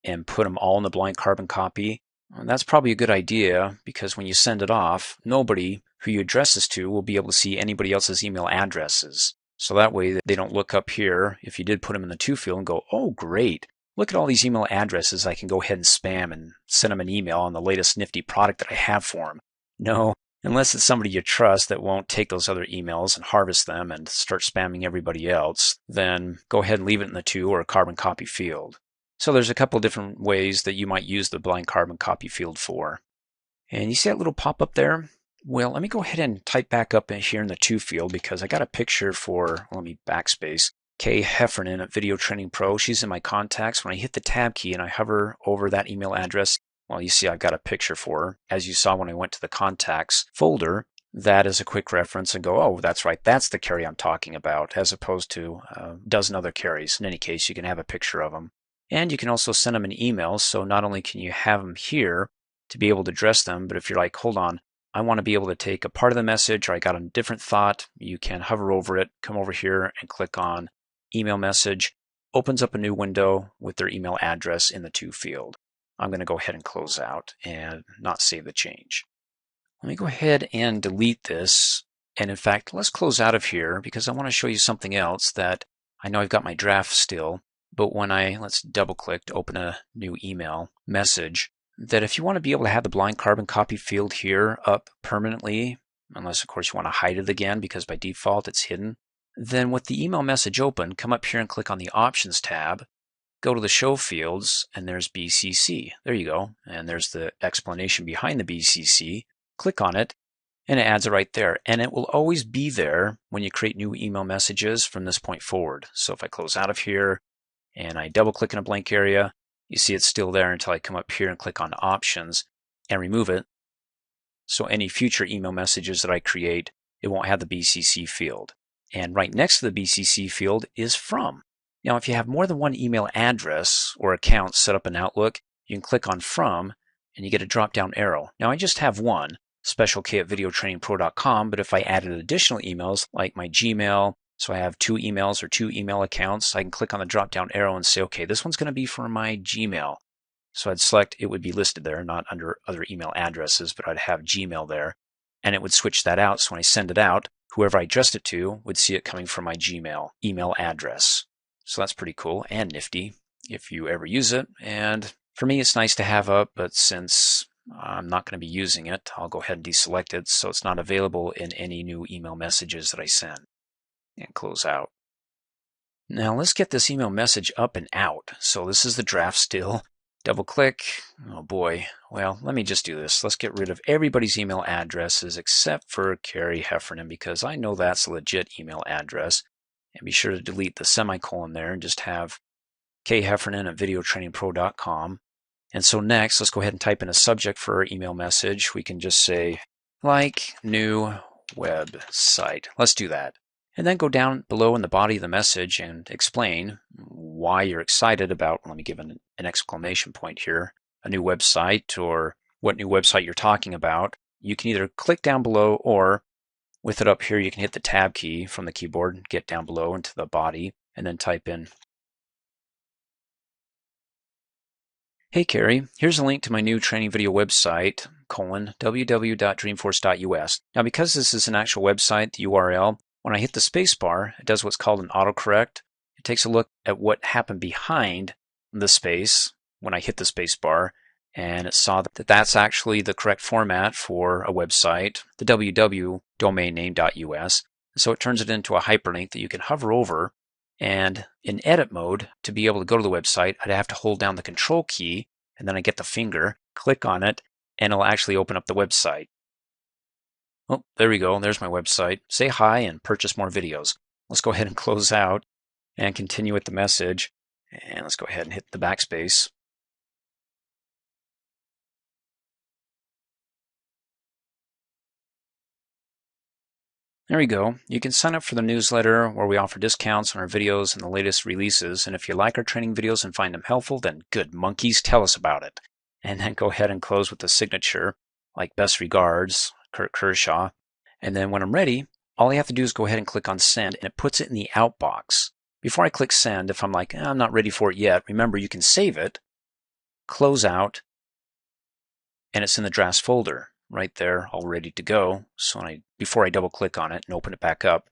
and put them all in the blind carbon copy, that's probably a good idea because when you send it off, nobody who you address this to will be able to see anybody else's email addresses. So that way they don't look up here if you did put them in the To field and go, oh great, look at all these email addresses, I can go ahead and spam and send them an email on the latest nifty product that I have for them. No, unless it's somebody you trust that won't take those other emails and harvest them and start spamming everybody else, then go ahead and leave it in the To or carbon copy field. So there's a couple different ways that you might use the blind carbon copy field for. And you see that little pop-up there? Well, let me go ahead and type back up in here in the To field because I got a picture for, let me backspace, Kay Heffernan at Video Training Pro. She's in my contacts. When I hit the tab key and I hover over that email address, well, you see I've got a picture for her. As you saw when I went to the contacts folder, that is a quick reference and go, oh, that's right, that's the Carrie I'm talking about, as opposed to a dozen other Carries. In any case, you can have a picture of them. And you can also send them an email, so not only can you have them here to be able to address them, but if you're like, hold on, I want to be able to take a part of the message, or I got a different thought, you can hover over it, come over here and click on email message. Opens up a new window with their email address in the to field. I'm going to go ahead and close out and not save the change. Let me go ahead and delete this. And in fact, let's close out of here because I want to show you something else that I know I've got my draft still, but when let's double click to open a new email message, that if you want to be able to have the blind carbon copy field here up permanently, unless of course you want to hide it again because by default it's hidden, then with the email message open, come up here and click on the Options tab, go to the Show Fields, and there's BCC. There you go. And there's the explanation behind the BCC. Click on it, and it adds it right there. And it will always be there when you create new email messages from this point forward. So if I close out of here, and I double click in a blank area, you see it's still there until I come up here and click on Options and remove it. So any future email messages that I create, it won't have the BCC field. And right next to the BCC field is From. Now, if you have more than one email address or account set up in Outlook, you can click on From and you get a drop-down arrow. Now, I just have one, specialk@videotrainingpro.com, but if I added additional emails like my Gmail, so I have 2 emails or 2 email accounts, I can click on the drop-down arrow and say, okay, this one's going to be for my Gmail. So I'd select, it would be listed there, not under other email addresses, but I'd have Gmail there. And it would switch that out. So when I send it out, whoever I addressed it to would see it coming from my Gmail email address. So that's pretty cool and nifty if you ever use it. And for me, it's nice to have up, but since I'm not going to be using it, I'll go ahead and deselect it so it's not available in any new email messages that I send. And close out. Now let's get this email message up and out. So this is the draft still. Double click. Oh boy. Well, let me just do this. Let's get rid of everybody's email addresses except for Carrie Heffernan because I know that's a legit email address. And be sure to delete the semicolon there and just have kheffernan@videotrainingpro.com. And so next, let's go ahead and type in a subject for our email message. We can just say, like new website. Let's do that. And then go down below in the body of the message and explain why you're excited about, let me give an exclamation point here, a new website or what new website you're talking about. You can either click down below or with it up here, you can hit the tab key from the keyboard and get down below into the body and then type in, hey Carrie, here's a link to my new training video website, www.dreamforce.us. Now because this is an actual website, the URL, when I hit the space bar, it does what's called an autocorrect. It takes a look at what happened behind the space when I hit the space bar, and it saw that that's actually the correct format for a website, the www domain name.us. So it turns it into a hyperlink that you can hover over, and in edit mode, to be able to go to the website, I'd have to hold down the control key, and then I get the finger, click on it, and it'll actually open up the website. Oh, there we go. There's my website. Say hi and purchase more videos. Let's go ahead and close out and continue with the message. And let's go ahead and hit the backspace. There we go. You can sign up for the newsletter where we offer discounts on our videos and the latest releases. And if you like our training videos and find them helpful, then good monkeys, tell us about it. And then go ahead and close with the signature, like best regards, Kurt Kershaw. And then when I'm ready, all I have to do is go ahead and click on send, and it puts it in the outbox. Before I click send, if I'm like, I'm not ready for it yet, remember you can save it, close out, and it's in the drafts folder right there, all ready to go. So before I double click on it and open it back up,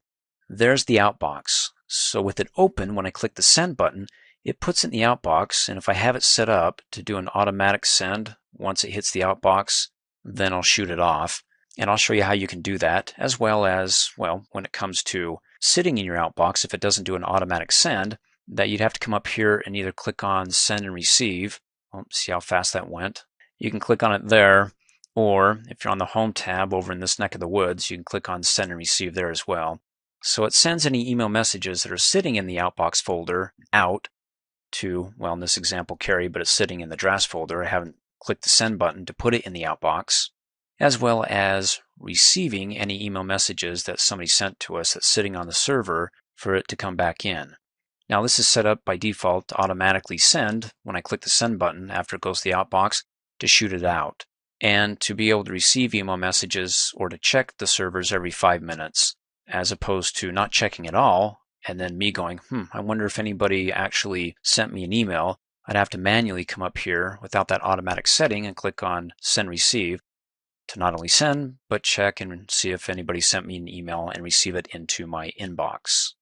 there's the outbox. So with it open, when I click the send button, it puts it in the outbox, and if I have it set up to do an automatic send, once it hits the outbox, then I'll shoot it off. And I'll show you how you can do that, as well as, well, when it comes to sitting in your outbox, if it doesn't do an automatic send, that you'd have to come up here and either click on send and receive. See how fast that went? You can click on it there, or if you're on the home tab over in this neck of the woods, you can click on send and receive there as well. So it sends any email messages that are sitting in the outbox folder out to, well, in this example, Carrie, but it's sitting in the drafts folder. I haven't clicked the send button to put it in the outbox, as well as receiving any email messages that somebody sent to us that's sitting on the server for it to come back in. Now this is set up by default to automatically send when I click the send button after it goes to the outbox to shoot it out, and to be able to receive email messages or to check the servers every 5 minutes, as opposed to not checking at all and then me going, I wonder if anybody actually sent me an email. I'd have to manually come up here without that automatic setting and click on send receive to not only send, but check and see if anybody sent me an email and receive it into my inbox.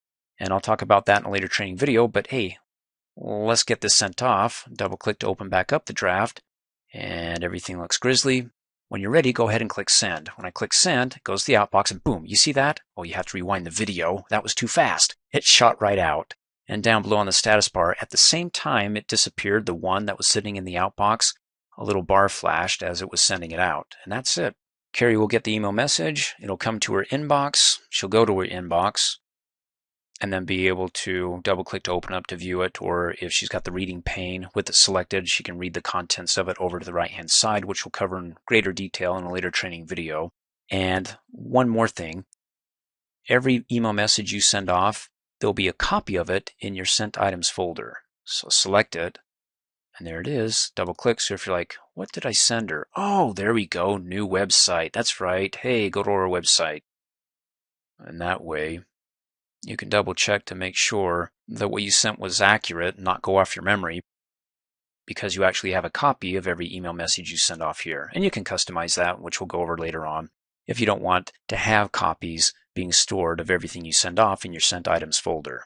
And I'll talk about that in a later training video, but hey, let's get this sent off. Double click to open back up the draft, and everything looks grizzly. When you're ready, go ahead and click send. When I click send, it goes to the outbox and boom, you see that? Oh, you have to rewind the video. That was too fast. It shot right out. And down below on the status bar, at the same time it disappeared, the one that was sitting in the outbox, a little bar flashed as it was sending it out. And that's it. Carrie will get the email message. It'll come to her inbox. She'll go to her inbox and then be able to double click to open up to view it, or if she's got the reading pane with it selected, she can read the contents of it over to the right hand side, which we'll cover in greater detail in a later training video. And one more thing, every email message you send off, there'll be a copy of it in your sent items folder. So select it, and there it is. Double click. So if you're like, what did I send her? Oh, there we go. New website. That's right. Hey, go to our website. And that way you can double check to make sure that what you sent was accurate, not go off your memory, because you actually have a copy of every email message you send off here. And you can customize that, which we'll go over later on, if you don't want to have copies being stored of everything you send off in your sent items folder.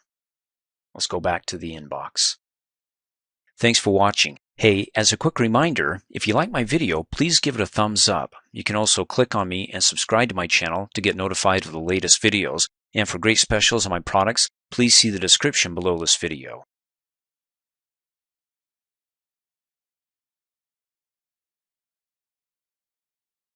Let's go back to the inbox. Thanks for watching. Hey, as a quick reminder, if you like my video, please give it a thumbs up. You can also click on me and subscribe to my channel to get notified of the latest videos. And for great specials on my products, please see the description below this video.